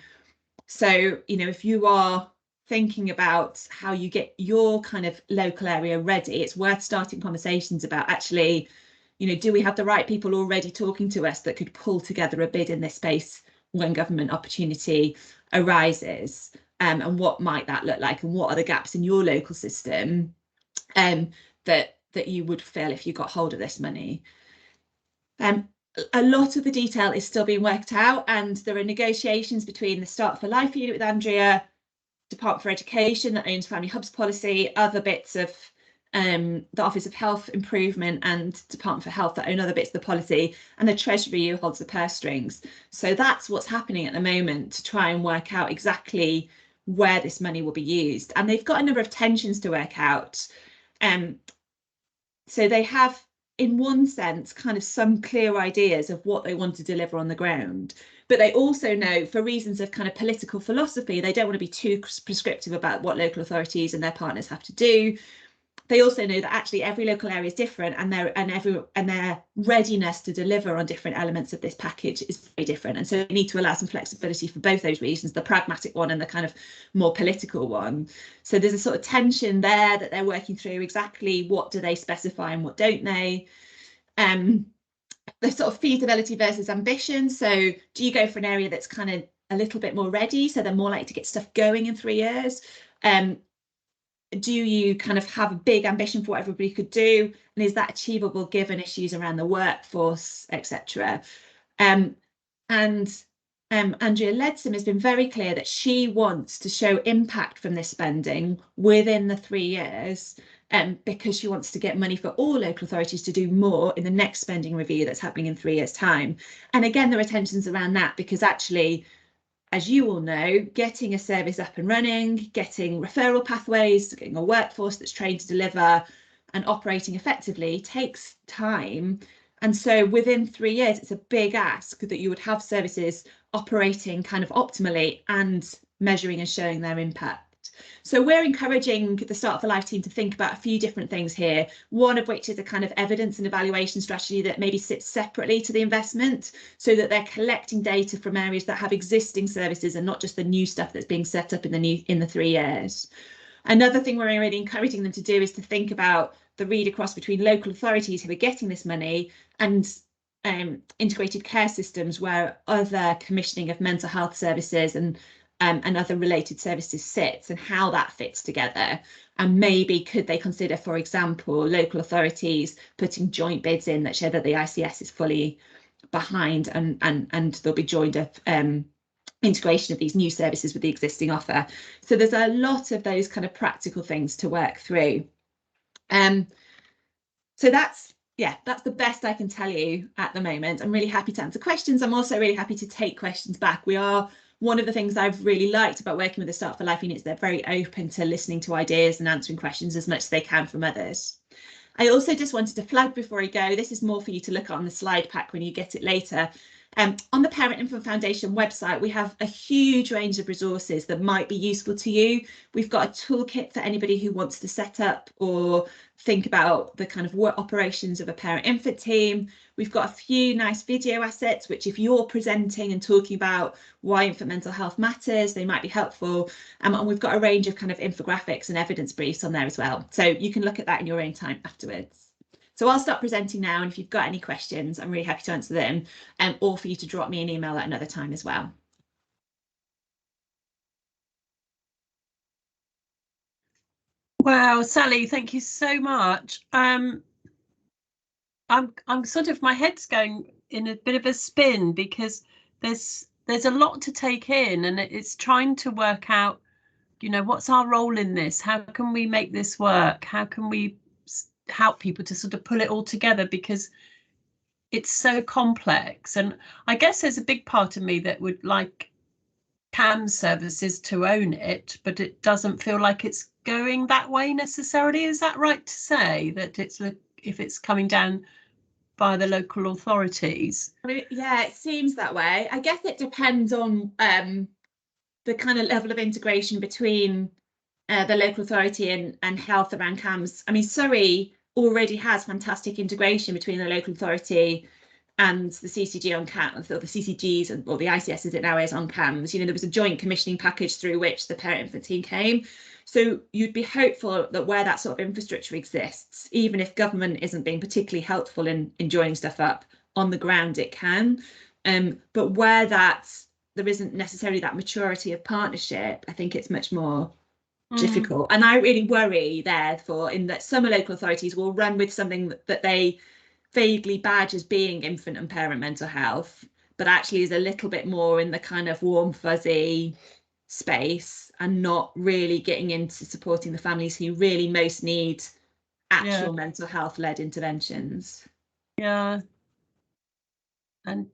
So, if you are thinking about how you get your kind of local area ready, it's worth starting conversations about, actually, do we have the right people already talking to us that could pull together a bid in this space when government opportunity arises? And what might that look like, and what are the gaps in your local system that you would fill if you got hold of this money? A lot of the detail is still being worked out, and there are negotiations between the Start for Life unit with Andrea, Department for Education that owns Family Hubs policy, other bits of the Office of Health Improvement and Department for Health that own other bits of the policy, and the Treasury who holds the purse strings. So that's what's happening at the moment, to try and work out exactly where this money will be used. And they've got a number of tensions to work out. So they have, in one sense, kind of some clear ideas of what they want to deliver on the ground. But they also know, for reasons of kind of political philosophy, they don't want to be too prescriptive about what local authorities and their partners have to do. They also know that actually every local area is different, and their readiness to deliver on different elements of this package is very different. And so you need to allow some flexibility for both those reasons, the pragmatic one and the kind of more political one. So there's a sort of tension there that they're working through, exactly what do they specify and what don't they. The sort of feasibility versus ambition. So do you go for an area that's kind of a little bit more ready, so they're more likely to get stuff going in 3 years? Do you kind of have a big ambition for what everybody could do, and is that achievable given issues around the workforce, etc.? Andrea Leadsom has been very clear that she wants to show impact from this spending within the 3 years, because she wants to get money for all local authorities to do more in the next spending review that's happening in 3 years' time. And again, there are tensions around that, because actually, as you all know, getting a service up and running, getting referral pathways, getting a workforce that's trained to deliver and operating effectively takes time. And so within 3 years, it's a big ask that you would have services operating kind of optimally and measuring and showing their impact. So we're encouraging the Start for Life team to think about a few different things here, one of which is a kind of evidence and evaluation strategy that maybe sits separately to the investment, so that they're collecting data from areas that have existing services and not just the new stuff that's being set up in the 3 years. Another thing we're really encouraging them to do is to think about the read across between local authorities who are getting this money and integrated care systems where other commissioning of mental health services and other related services sits, and how that fits together. And maybe could they consider, for example, local authorities putting joint bids in that show that the ICS is fully behind, and there'll be joined up integration of these new services with the existing offer. So there's a lot of those kind of practical things to work through. So that's the best I can tell you at the moment. I'm really happy to answer questions. I'm also really happy to take questions back. One of the things I've really liked about working with the Start for Life units, they're very open to listening to ideas and answering questions as much as they can from others. I also just wanted to flag before I go, this is more for you to look at on the slide pack when you get it later. On the Parent Infant Foundation website, we have a huge range of resources that might be useful to you. We've got a toolkit for anybody who wants to set up or think about the kind of work operations of a parent infant team. We've got a few nice video assets, which if you're presenting and talking about why infant mental health matters, they might be helpful. And we've got a range of kind of infographics and evidence briefs on there as well. So you can look at that in your own time afterwards. So I'll stop presenting now, and if you've got any questions, I'm really happy to answer them, or for you to drop me an email at another time as well. Wow, Sally, thank you so much. I'm sort of, my head's going in a bit of a spin, because there's a lot to take in, and it's trying to work out, you know, what's our role in this? How can we make this work? How can we help people to sort of pull it all together, because it's so complex. And I guess there's a big part of me that would like CAM services to own it, but it doesn't feel like it's going that way necessarily. Is that right to say, that it's, if it's coming down by the local authorities? I mean, yeah, it seems that way. I guess it depends on the kind of level of integration between the local authority and health around CAMs. I mean, Surrey already has fantastic integration between the local authority and the CCG on CAMs, or the CCGs, or the ICS as it now is on CAMs. You know, there was a joint commissioning package through which the parent infant team came. So you'd be hopeful that where that sort of infrastructure exists, even if government isn't being particularly helpful in joining stuff up, on the ground it can. But where there isn't necessarily that maturity of partnership, I think it's much more difficult. And I really worry, therefore, in that some local authorities will run with something that they vaguely badge as being infant and parent mental health, but actually is a little bit more in the kind of warm, fuzzy space, and not really getting into supporting the families who really most need actual mental health led interventions. Yeah. And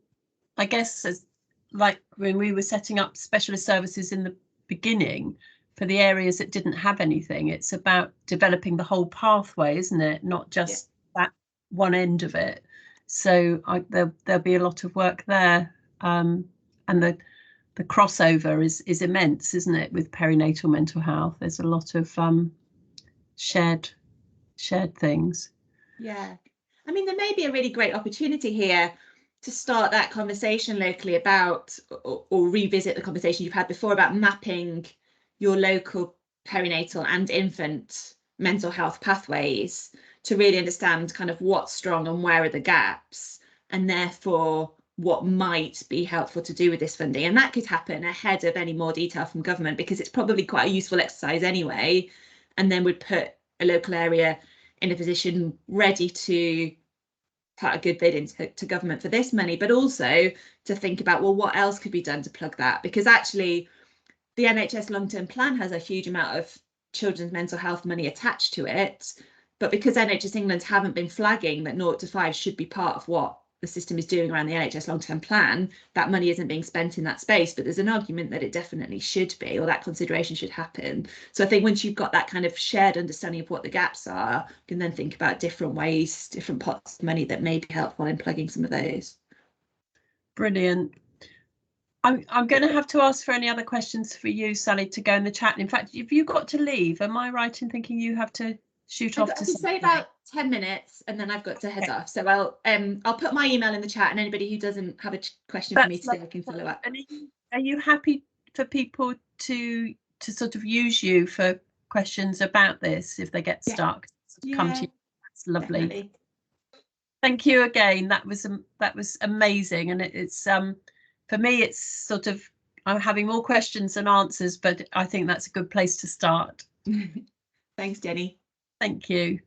I guess, as like when we were setting up specialist services in the beginning for the areas that didn't have anything. It's about developing the whole pathway, isn't it? Not just that one end of it. So there'll be a lot of work there, and the crossover is immense, isn't it, with perinatal mental health? There's a lot of shared things. Yeah, I mean, there may be a really great opportunity here to start that conversation locally about, or revisit the conversation you've had before about mapping your local perinatal and infant mental health pathways to really understand kind of what's strong and where are the gaps, and therefore what might be helpful to do with this funding. And that could happen ahead of any more detail from government, because it's probably quite a useful exercise anyway, and then would put a local area in a position ready to put a good bid into government for this money, but also to think about, well, what else could be done to plug that? Because actually the NHS long-term plan has a huge amount of children's mental health money attached to it, but because NHS England haven't been flagging that 0 to 5 should be part of what the system is doing around the NHS long-term plan, that money isn't being spent in that space. But there's an argument that it definitely should be, or that consideration should happen. So I think once you've got that kind of shared understanding of what the gaps are, you can then think about different ways, different pots of money that may be helpful in plugging some of those. Brilliant. I'm going to have to ask for any other questions for you, Sally, to go in the chat. In fact, if you've got to leave, am I right in thinking you have to shoot off to say about 10 minutes and then I've got to head off. So I'll put my email in the chat, and anybody who doesn't have a question for me today can follow up. And are you happy for people to sort of use you for questions about this if they get stuck? Come to you. That's lovely. Definitely. Thank you again. That was amazing, and it's for me it's sort of, I'm having more questions than answers, but I think that's a good place to start. Thanks, Jenny. Thank you.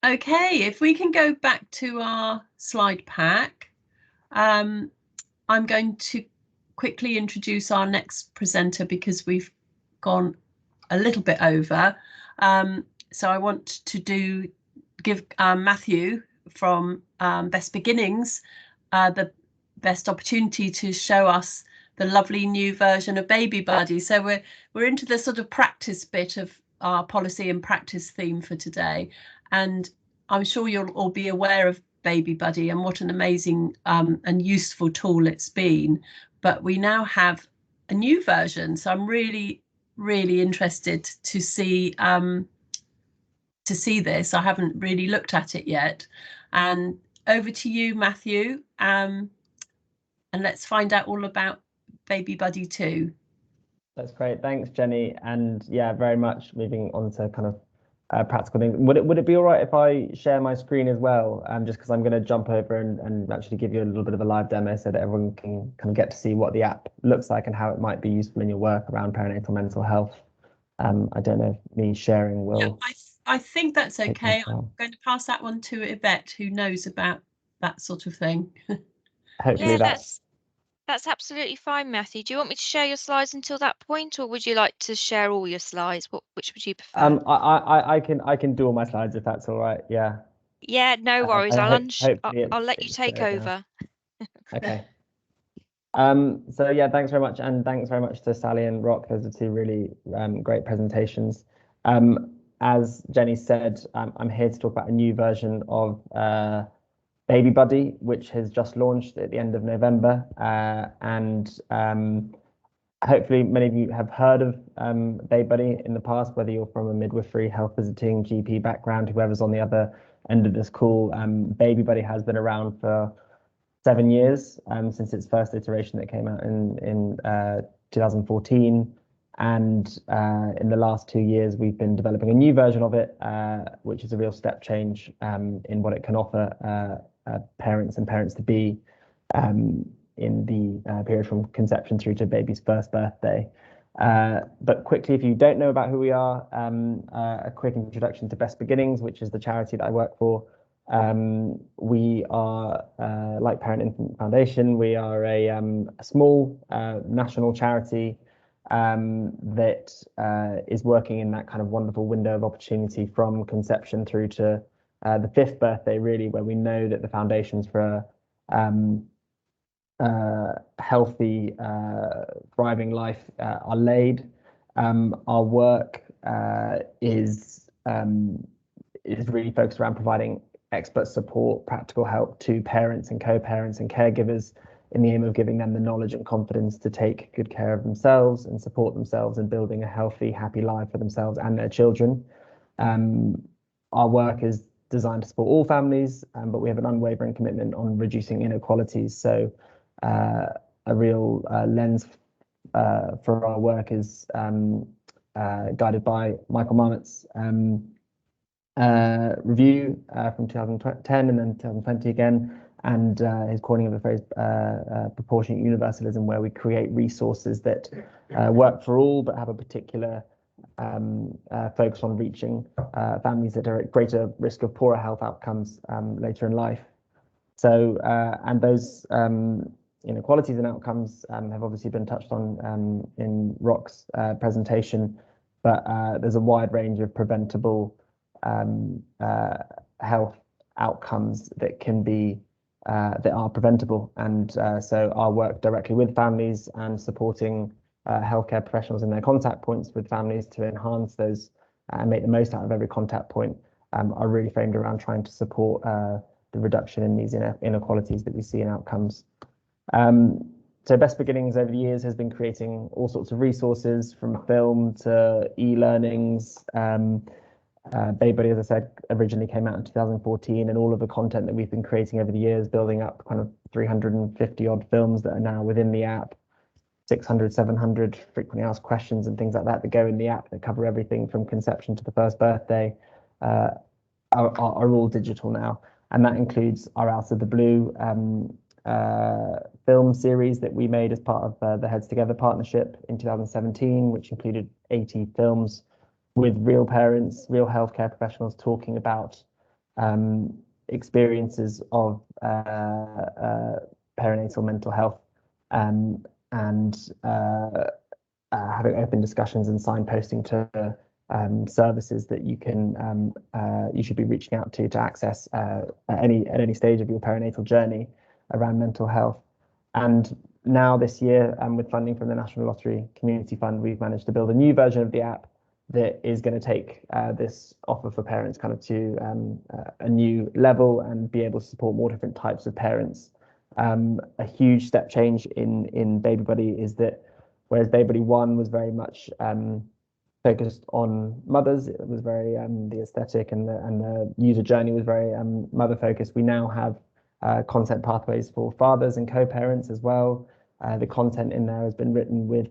Okay, if we can go back to our slide pack, I'm going to quickly introduce our next presenter because we've gone a little bit over. So I want to give Matthew from Best Beginnings the best opportunity to show us the lovely new version of Baby Buddy. So we're into the sort of practice bit of our policy and practice theme for today, and I'm sure you'll all be aware of Baby Buddy and what an amazing and useful tool it's been. But we now have a new version, so I'm really interested to see this. I haven't really looked at it yet. And over to you, Matthew, and let's find out all about Baby Buddy 2. That's great. Thanks, Jenny. And yeah, very much moving on to kind of practical things. Would it be all right if I share my screen as well? Just because I'm going to jump over and actually give you a little bit of a live demo so that everyone can kind of get to see what the app looks like and how it might be useful in your work around perinatal mental health. I don't know if me sharing will. Yeah, I think that's okay. I'm going to pass that one to Yvette, who knows about that sort of thing. Hopefully that's absolutely fine, Matthew. Do you want me to share your slides until that point, or would you like to share all your slides? Which would you prefer? I can do all my slides if that's all right. Yeah. Yeah, no worries. I'll let you take over. Okay. So yeah, thanks very much, and thanks very much to Sally and Rock. Those are two really great presentations. As Jenny said, I'm here to talk about a new version of Baby Buddy, which has just launched at the end of November, and hopefully many of you have heard of Baby Buddy in the past, whether you're from a midwifery, health visiting, GP background, whoever's on the other end of this call. Baby Buddy has been around for 7 years since its first iteration that came out in 2014. And in the last 2 years, we've been developing a new version of it, which is a real step change in what it can offer parents and parents-to-be in the period from conception through to baby's first birthday. But quickly, if you don't know about who we are, a quick introduction to Best Beginnings, which is the charity that I work for. We are, like Parent Infant Foundation, we are a small national charity that is working in that kind of wonderful window of opportunity from conception through to the 5th birthday, really, where we know that the foundations for healthy, thriving life are laid. Our work is really focused around providing expert support, practical help to parents and co-parents and caregivers in the aim of giving them the knowledge and confidence to take good care of themselves and support themselves in building a healthy, happy life for themselves and their children. Our work is designed to support all families, but we have an unwavering commitment on reducing inequalities. So a real lens for our work is guided by Michael Marmot's review from 2010 and then 2020 again, and his coining of the phrase proportionate universalism, where we create resources that work for all but have a particular focus on reaching families that are at greater risk of poorer health outcomes later in life. So, and those inequalities and outcomes have obviously been touched on in Rock's presentation, but there's a wide range of preventable health outcomes that can be that are preventable, and so our work directly with families and supporting healthcare professionals in their contact points with families to enhance those and make the most out of every contact point are really framed around trying to support the reduction in these inequalities that we see in outcomes. So Best Beginnings over the years has been creating all sorts of resources, from film to e-learnings. Babybuddy, as I said, originally came out in 2014, and all of the content that we've been creating over the years, building up kind of 350 odd films that are now within the app, 600, 700 frequently asked questions and things like that that go in the app that cover everything from conception to the first birthday, are all digital now. And that includes our Out of the Blue film series that we made as part of the Heads Together partnership in 2017, which included 80 films with real parents, real healthcare professionals talking about experiences of perinatal mental health, and having open discussions and signposting to services that you should be reaching out to access at any stage of your perinatal journey around mental health. And now this year, with funding from the National Lottery Community Fund, we've managed to build a new version of the app that is going to take this offer for parents kind of to a new level and be able to support more different types of parents. A huge step change in Babybuddy is that whereas Babybuddy 1 was very much focused on mothers, it was very the aesthetic and the user journey was very mother focused. We now have content pathways for fathers and co-parents as well. The content in there has been written with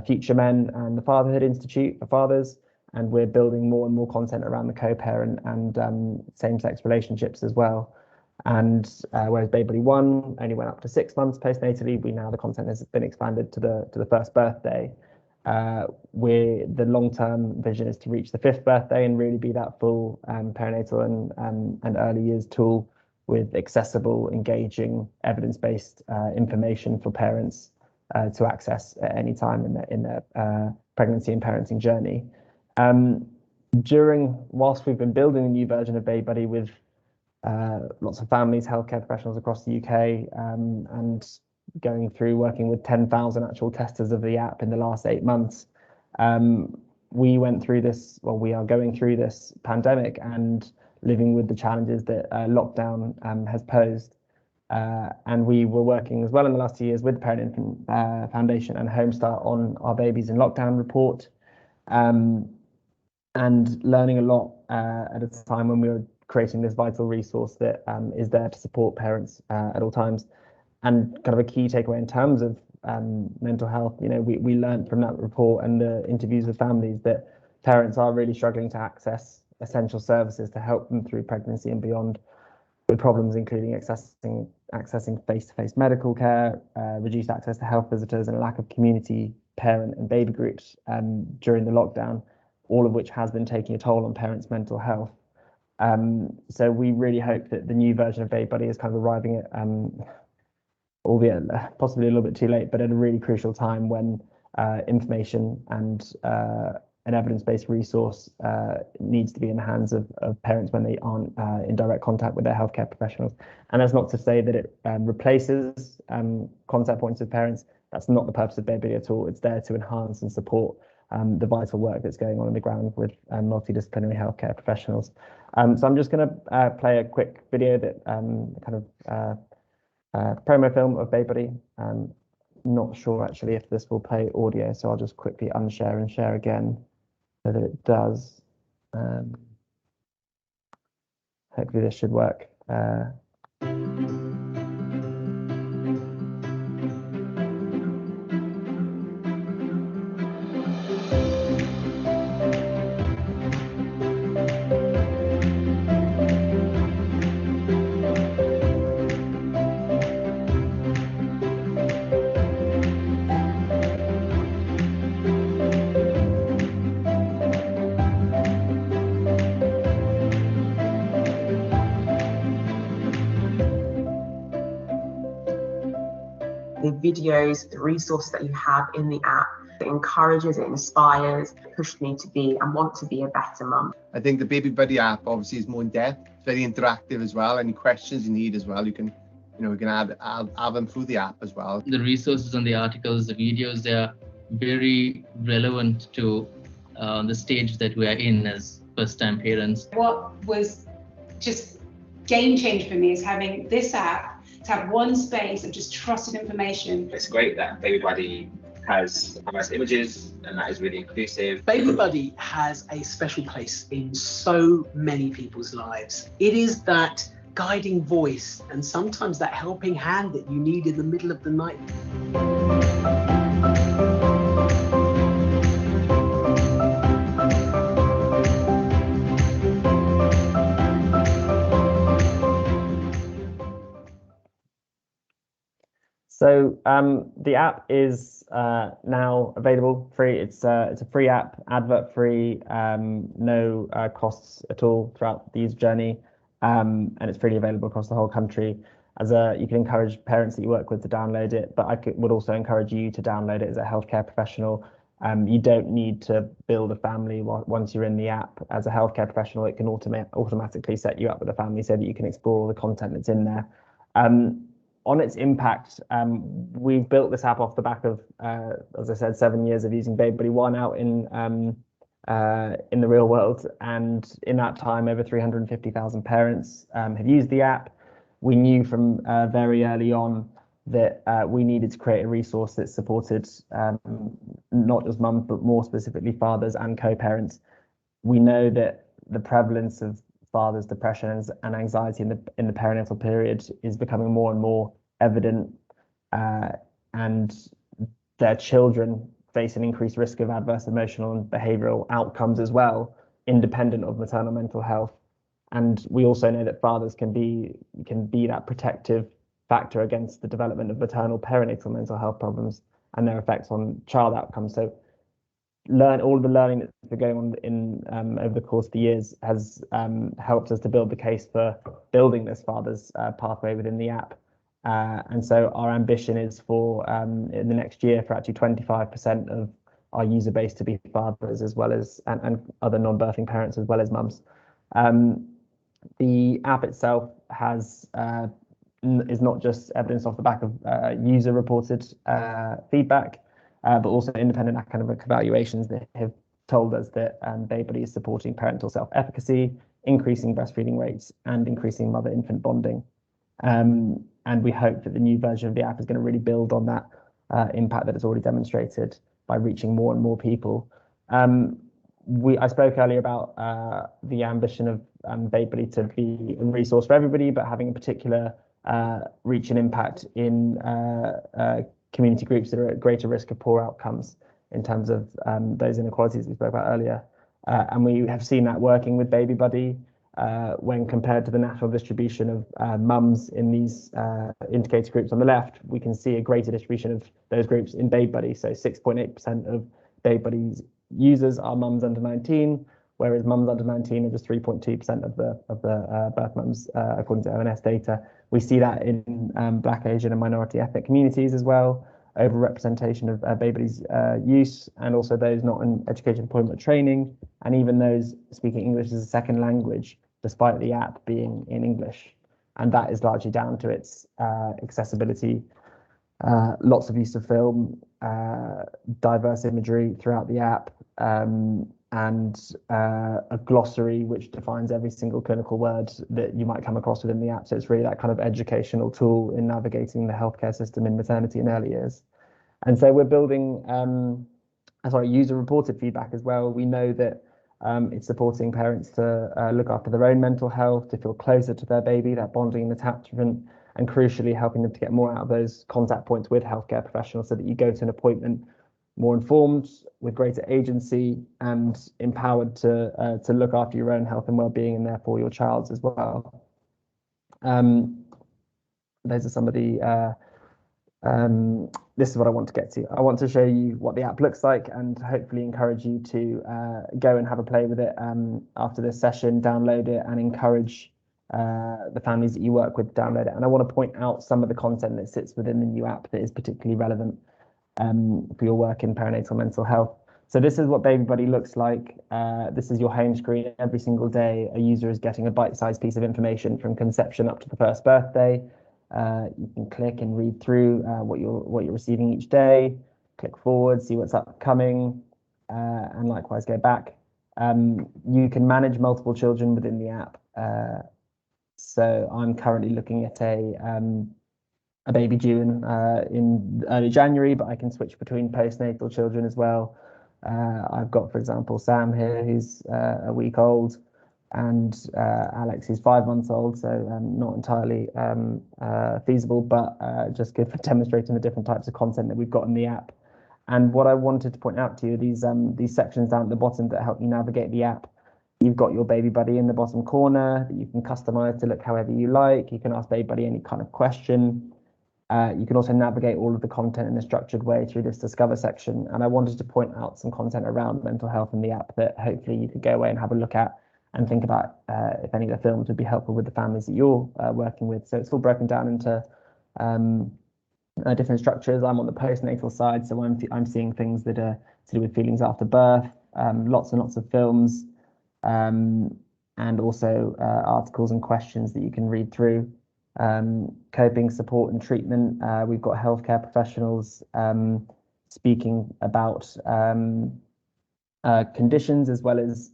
Future Men and the Fatherhood Institute for fathers, and we're building more and more content around the co-parent and same-sex relationships as well. And whereas Babybuddy 1 only went up to 6 months postnatally, the content has been expanded to the first birthday. The long-term vision is to reach the 5th birthday and really be that full perinatal and early years tool with accessible, engaging, evidence-based information for parents to access at any time in their pregnancy and parenting journey. Whilst we've been building a new version of Babybuddy with lots of families, healthcare professionals across the UK, and going through working with 10,000 actual testers of the app in the last 8 months, we went through this, well, we are going through this pandemic and living with the challenges that lockdown has posed. And we were working as well in the last 2 years with the Parent Infant Foundation and Home Start on our Babies in Lockdown report, and learning a lot at a time when we were creating this vital resource that is there to support parents at all times. And kind of a key takeaway in terms of mental health, we learned from that report and the interviews with families that parents are really struggling to access essential services to help them through pregnancy and beyond, with problems including accessing face-to-face medical care, reduced access to health visitors, and a lack of community parent and baby groups during the lockdown, all of which has been taking a toll on parents' mental health. So we really hope that the new version of Babybuddy is kind of arriving at, albeit possibly a little bit too late, but at a really crucial time when information and an evidence-based resource needs to be in the hands of parents when they aren't in direct contact with their healthcare professionals. And that's not to say that it replaces contact points with parents. That's not the purpose of Baby at all. It's there to enhance and support the vital work that's going on the ground with multidisciplinary healthcare professionals. So I'm just going to play a quick video that promo film of Baby. Not sure actually if this will play audio, so I'll just quickly unshare and share again so that it does. Hopefully this should work. The videos, the resources that you have in the app, it encourages, it inspires, it pushed me to be and want to be a better mum. I think the Baby Buddy app obviously is more in depth, very interactive as well. Any questions you need as well, you can, we can add them through the app as well. The resources and the articles, the videos, they are very relevant to the stage that we are in as first-time parents. What was just game changer for me is having this app to have one space of just trusted information. It's great that Baby Buddy has diverse images and that is really inclusive. Baby Buddy has a special place in so many people's lives. It is that guiding voice and sometimes that helping hand that you need in the middle of the night. So the app is now available free. It's a free app, advert free, no costs at all throughout the user journey, and it's freely available across the whole country. You can encourage parents that you work with to download it, but I would also encourage you to download it as a healthcare professional. You don't need to build a family once you're in the app. As a healthcare professional, it can automatically set you up with a family so that you can explore all the content that's in there. On its impact, we've built this app off the back of, as I said, 7 years of using Baby Buddy 1 out in the real world, and in that time, over 350,000 parents have used the app. We knew from very early on that we needed to create a resource that supported not just mums, but more specifically fathers and co-parents. We know that the prevalence of fathers' depression and anxiety in the perinatal period is becoming more and more evident, and their children face an increased risk of adverse emotional and behavioural outcomes as well, independent of maternal mental health. And we also know that fathers can be that protective factor against the development of maternal perinatal mental health problems and their effects on child outcomes. So all of the learning that's been going on in over the course of the years has helped us to build the case for building this father's pathway within the app. And so our ambition is for in the next year for actually 25% of our user base to be fathers, as well as and other non-birthing parents, as well as mums. The app itself is not just evidence off the back of user reported feedback, but also independent academic evaluations that have told us that Baby Buddy is supporting parental self-efficacy, increasing breastfeeding rates, and increasing mother-infant bonding. And we hope that the new version of the app is going to really build on that impact that it's already demonstrated by reaching more and more people. I spoke earlier about the ambition of Baby Buddy to be a resource for everybody, but having a particular reach and impact in community groups that are at greater risk of poor outcomes in terms of those inequalities we spoke about earlier. And we have seen that working with Baby Buddy when compared to the national distribution of mums in these indicator groups on the left. We can see a greater distribution of those groups in Baby Buddy. So 6.8% of Baby Buddy's users are mums under 19, whereas mums under 19 are just 3.2% of the birth mums, according to ONS data. We see that in Black, Asian and minority ethnic communities as well. overrepresentation of babies' use, and also those not in education, employment, training, and even those speaking English as a second language, despite the app being in English. And that is largely down to its accessibility, lots of use of film, diverse imagery throughout the app, and a glossary which defines every single clinical word that you might come across within the app. So it's really that kind of educational tool in navigating the healthcare system in maternity and early years. And so we're building user-reported feedback as well. We know that it's supporting parents to look after their own mental health, to feel closer to their baby, that bonding and attachment, and crucially helping them to get more out of those contact points with healthcare professionals so that you go to an appointment more informed, with greater agency, and empowered to look after your own health and well-being, and therefore your child's as well. Those are some of the this is what I want to get to. I want to show you what the app looks like and hopefully encourage you to go and have a play with it after this session, download it, and encourage the families that you work with to download it. And I want to point out some of the content that sits within the new app that is particularly relevant for your work in perinatal mental health. So this is what Baby Buddy looks like. This is your home screen. Every single day, a user is getting a bite-sized piece of information from conception up to the first birthday. You can click and read through what you're receiving each day, click forward, see what's upcoming, and likewise go back. You can manage multiple children within the app. So I'm currently looking at a baby due in early January, but I can switch between postnatal children as well. I've got, for example, Sam here, who's a week old, and Alex, who's 5 months old, so not entirely feasible, but just good for demonstrating the different types of content that we've got in the app. And what I wanted to point out to you, these sections down at the bottom that help you navigate the app. You've got your Baby Buddy in the bottom corner that you can customize to look however you like. You can ask Baby Buddy any kind of question. You can also navigate all of the content in a structured way through this Discover section. And I wanted to point out some content around mental health in the app that hopefully you could go away and have a look at and think about if any of the films would be helpful with the families that you're working with. So it's all broken down into different structures. I'm on the postnatal side, so I'm seeing things that are to do with feelings after birth, lots and lots of films, and also articles and questions that you can read through. Coping, support and treatment. We've got healthcare professionals speaking about conditions as well as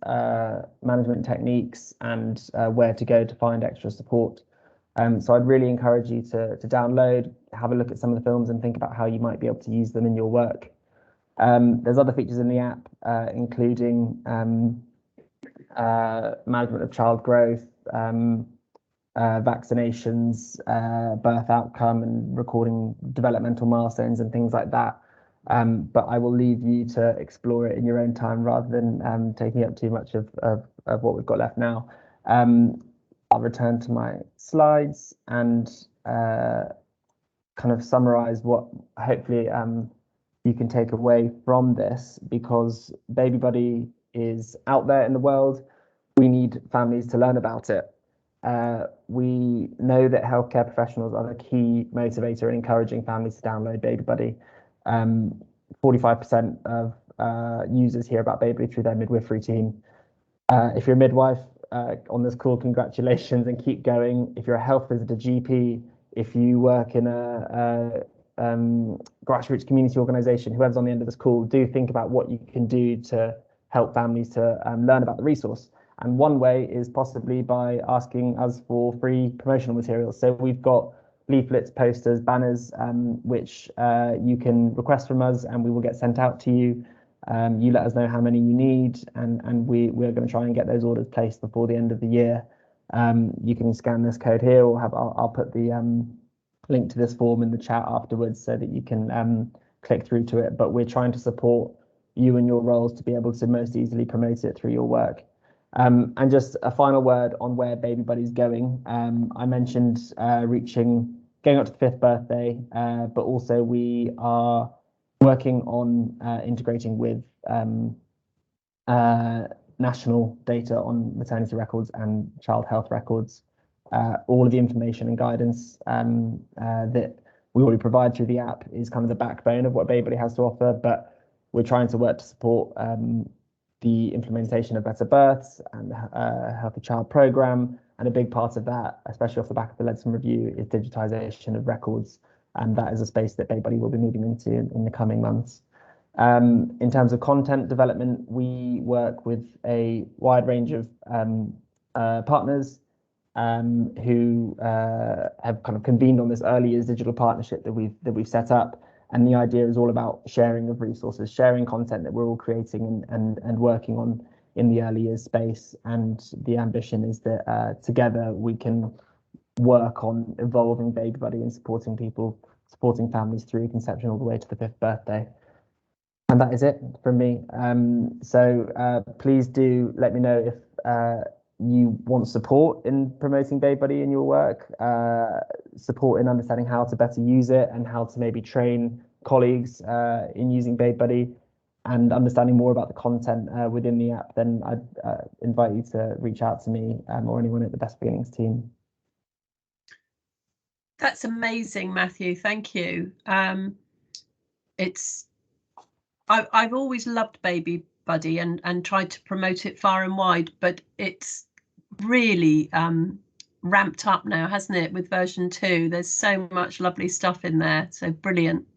management techniques and where to go to find extra support. So I'd really encourage you to download, have a look at some of the films and think about how you might be able to use them in your work. There's other features in the app, including management of child growth, vaccinations, birth outcome, and recording developmental milestones and things like that. But I will leave you to explore it in your own time rather than taking up too much of what we've got left now. I'll return to my slides and kind of summarize what hopefully you can take away from this, because Baby Buddy is out there in the world. We need families to learn about it. We know that healthcare professionals are the key motivator in encouraging families to download Baby Buddy. 45% of users hear about Baby Buddy through their midwifery team. If you're a midwife on this call, congratulations and keep going. If you're a health visitor, GP, if you work in a grassroots community organisation, whoever's on the end of this call, do think about what you can do to help families to learn about the resource. And one way is possibly by asking us for free promotional materials. So we've got leaflets, posters, banners, which you can request from us and we will get sent out to you. You let us know how many you need, and we're going to try and get those orders placed before the end of the year. You can scan this code here, or I'll put the link to this form in the chat afterwards so that you can click through to it. But we're trying to support you and your roles to be able to most easily promote it through your work. And just a final word on where Baby Buddy's going. I mentioned going up to the 5th birthday, but also we are working on integrating with national data on maternity records and child health records. All of the information and guidance that we already provide through the app is kind of the backbone of what Babybuddy has to offer, but we're trying to work to support the implementation of Better Births and Healthy Child Programme, and a big part of that, especially off the back of the Ledson Review, is digitisation of records, and that is a space that Babybuddy will be moving into in the coming months. In terms of content development, we work with a wide range of partners who have kind of convened on this early years digital partnership that we've set up. And the idea is all about sharing of resources, sharing content that we're all creating and working on in the early years space. And the ambition is that together we can work on evolving Babybuddy and supporting people, supporting families through conception all the way to the 5th birthday. And that is it from me. So please do let me know if you want support in promoting Babybuddy in your work, support in understanding how to better use it and how to maybe train colleagues in using Babybuddy, and understanding more about the content within the app, then I'd invite you to reach out to me or anyone at the Best Beginnings team. That's amazing, Matthew. Thank you. I've always loved Babybuddy and tried to promote it far and wide, but it's really ramped up now, hasn't it, with version 2? There's so much lovely stuff in there, so brilliant.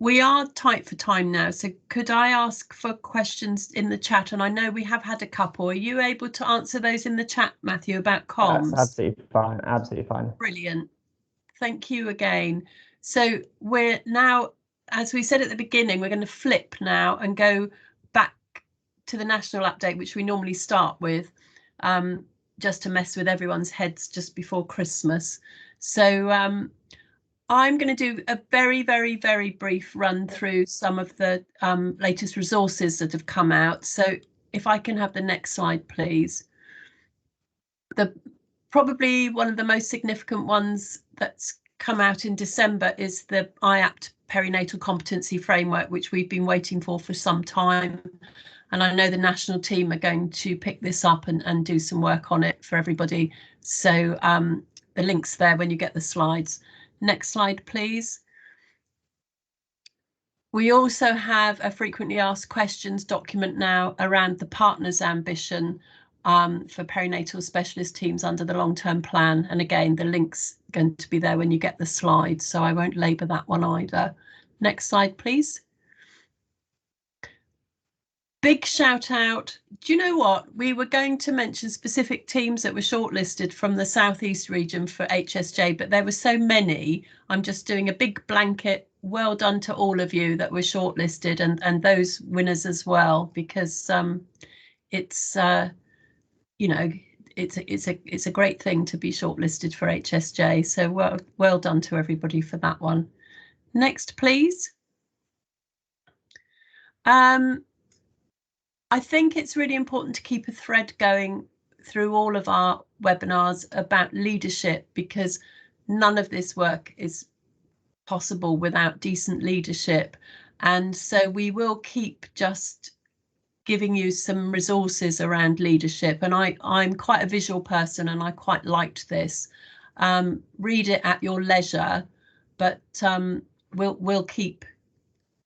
We are tight for time now, so could I ask for questions in the chat? And I know we have had a couple. Are you able to answer those in the chat, Matthew, about comms? That's absolutely fine, absolutely fine. Brilliant. Thank you again. So we're now, as we said at the beginning, we're going to flip now and go back to the national update, which we normally start with, just to mess with everyone's heads just before Christmas. So I'm going to do a very, very, very brief run through some of the latest resources that have come out. So if I can have the next slide, please. Probably one of the most significant ones that's come out in December is the IAPT Perinatal Competency Framework, which we've been waiting for some time. And I know the national team are going to pick this up and do some work on it for everybody. So the link's there when you get the slides. Next slide, please. We also have a frequently asked questions document now around the partners' ambition for perinatal specialist teams under the long-term plan. And again, the link's going to be there when you get the slides, so I won't labour that one either. Next slide, please. Big shout out. Do you know what? We were going to mention specific teams that were shortlisted from the Southeast region for HSJ, but there were so many. I'm just doing a big blanket well done to all of you that were shortlisted and those winners as well, because it's you know, it's a great thing to be shortlisted for HSJ. So well done to everybody for that one. Next, please. I think it's really important to keep a thread going through all of our webinars about leadership, because none of this work is possible without decent leadership. And so we will keep just giving you some resources around leadership. And I'm quite a visual person and I quite liked this. Read it at your leisure, but we'll keep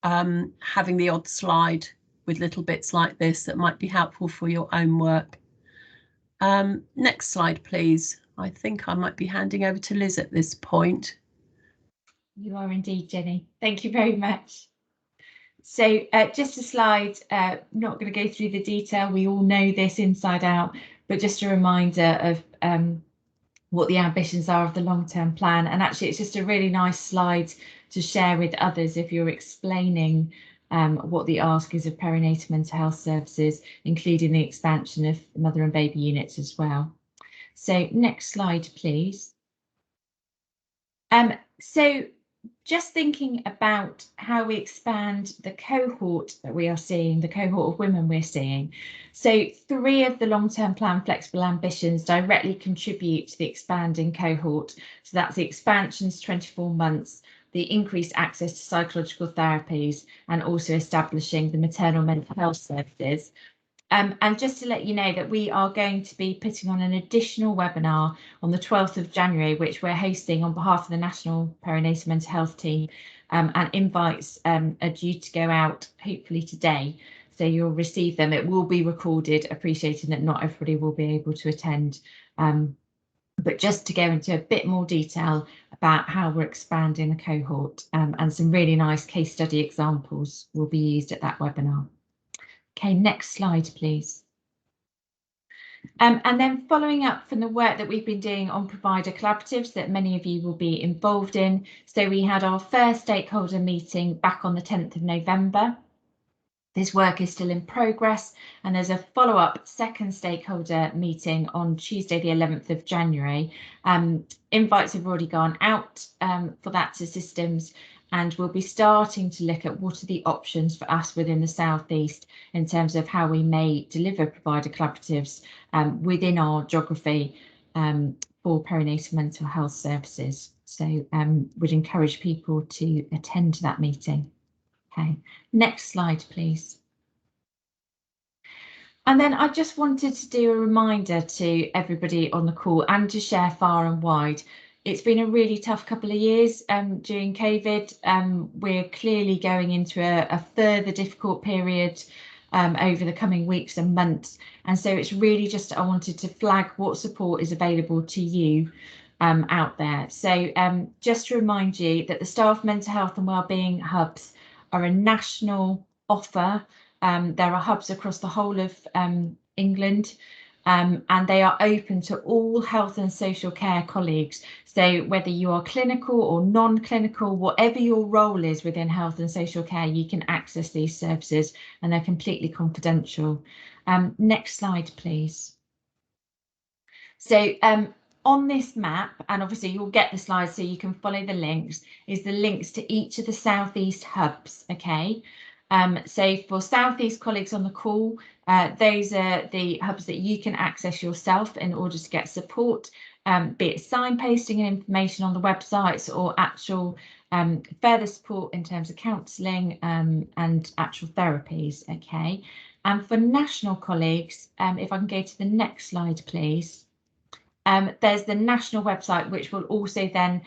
having the odd slide with little bits like this that might be helpful for your own work. Next slide, please. I think I might be handing over to Liz at this point. You are indeed, Jenny. Thank you very much. So just a slide, not going to go through the detail. We all know this inside out, but just a reminder of what the ambitions are of the long-term plan. And actually, it's just a really nice slide to share with others if you're explaining what the ask is of perinatal mental health services, including the expansion of mother and baby units as well. So next slide, please. So just thinking about how we expand the cohort that we are seeing, the cohort of women we're seeing. So 3 of the long-term plan flexible ambitions directly contribute to the expanding cohort. So that's the expansions 24 months, the increased access to psychological therapies, and also establishing the maternal mental health services. And just to let you know that we are going to be putting on an additional webinar on the 12th of January, which we're hosting on behalf of the National Perinatal Mental Health Team, and invites are due to go out hopefully today. So you'll receive them. It will be recorded, appreciating that not everybody will be able to attend. But just to go into a bit more detail about how we're expanding the cohort, and some really nice case study examples will be used at that webinar. Okay, next slide, please. And then following up from the work that we've been doing on provider collaboratives that many of you will be involved in. So we had our first stakeholder meeting back on the 10th of November. This work is still in progress, and there's a follow-up second stakeholder meeting on Tuesday, the 11th of January. Invites have already gone out for that to systems, and we'll be starting to look at what are the options for us within the South East in terms of how we may deliver provider collaboratives within our geography for perinatal mental health services. So would encourage people to attend that meeting. Okay, next slide, please. And then I just wanted to do a reminder to everybody on the call and to share far and wide. It's been a really tough couple of years during COVID. We're clearly going into a further difficult period over the coming weeks and months. And so it's really just, I wanted to flag what support is available to you out there. So just to remind you that the Staff Mental Health and Wellbeing Hubs are a national offer. There are hubs across the whole of England, and they are open to all health and social care colleagues. So whether you are clinical or non-clinical, whatever your role is within health and social care, you can access these services, and they're completely confidential. Next slide, please. So on this map, and obviously you'll get the slides so you can follow the links, is the links to each of the South East hubs, okay? So for South East colleagues on the call, those are the hubs that you can access yourself in order to get support, be it signposting and information on the websites or actual further support in terms of counselling and actual therapies, okay? And for national colleagues, if I can go to the next slide, please. There's the national website, which will also then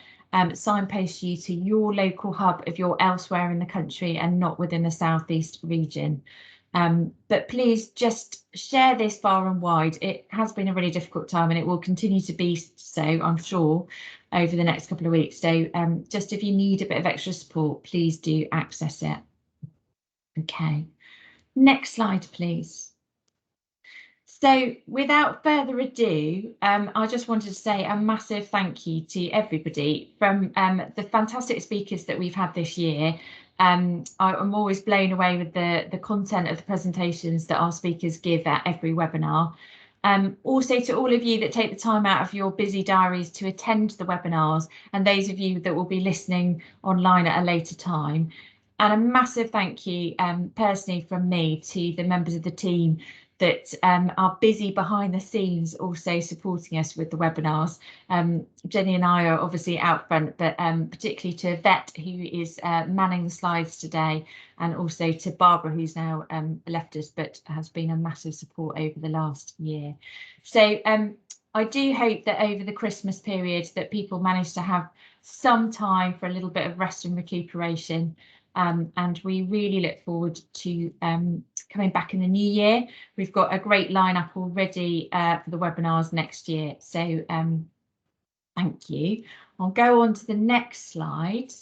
signpost you to your local hub if you're elsewhere in the country and not within the South East region. But please just share this far and wide. It has been a really difficult time, and it will continue to be so, I'm sure, over the next couple of weeks. So just if you need a bit of extra support, please do access it. Okay, next slide, please. So without further ado, I just wanted to say a massive thank you to everybody from the fantastic speakers that we've had this year. I'm always blown away with the content of the presentations that our speakers give at every webinar. Also to all of you that take the time out of your busy diaries to attend the webinars, and those of you that will be listening online at a later time. And a massive thank you personally from me to the members of the team that are busy behind the scenes also supporting us with the webinars. Jenny and I are obviously out front, but particularly to Vet, who is manning the slides today, and also to Barbara, who's now left us, but has been a massive support over the last year. So I do hope that over the Christmas period that people manage to have some time for a little bit of rest and recuperation. And we really look forward to coming back in the new year. We've got a great lineup already for the webinars next year. So thank you. I'll go on to the next slide.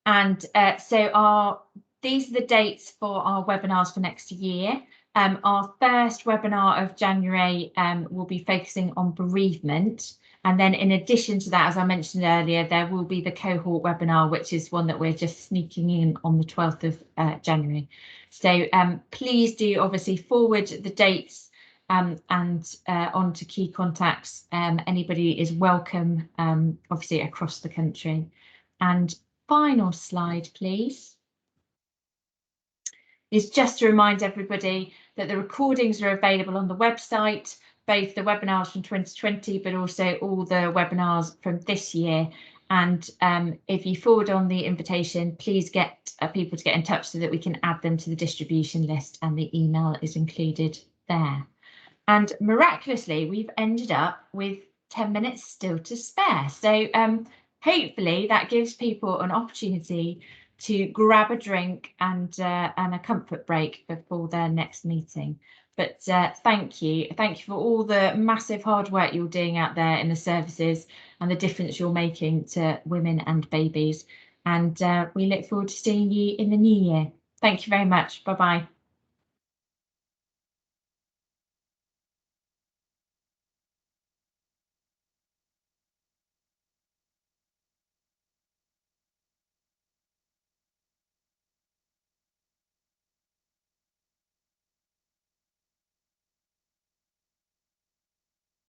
And so these are the dates for our webinars for next year. Our first webinar of January will be focusing on bereavement. And then in addition to that, as I mentioned earlier, there will be the cohort webinar, which is one that we're just sneaking in on the 12th of January. So please do obviously forward the dates and on to key contacts. Anybody is welcome, obviously across the country. And final slide, please, is just to remind everybody that the recordings are available on the website, both the webinars from 2020, but also all the webinars from this year. And if you forward on the invitation, please get people to get in touch so that we can add them to the distribution list, and the email is included there. And miraculously, we've ended up with 10 minutes still to spare. So hopefully that gives people an opportunity to grab a drink and a comfort break before their next meeting. But thank you for all the massive hard work you're doing out there in the services and the difference you're making to women and babies. And we look forward to seeing you in the new year. Thank you very much. Bye bye.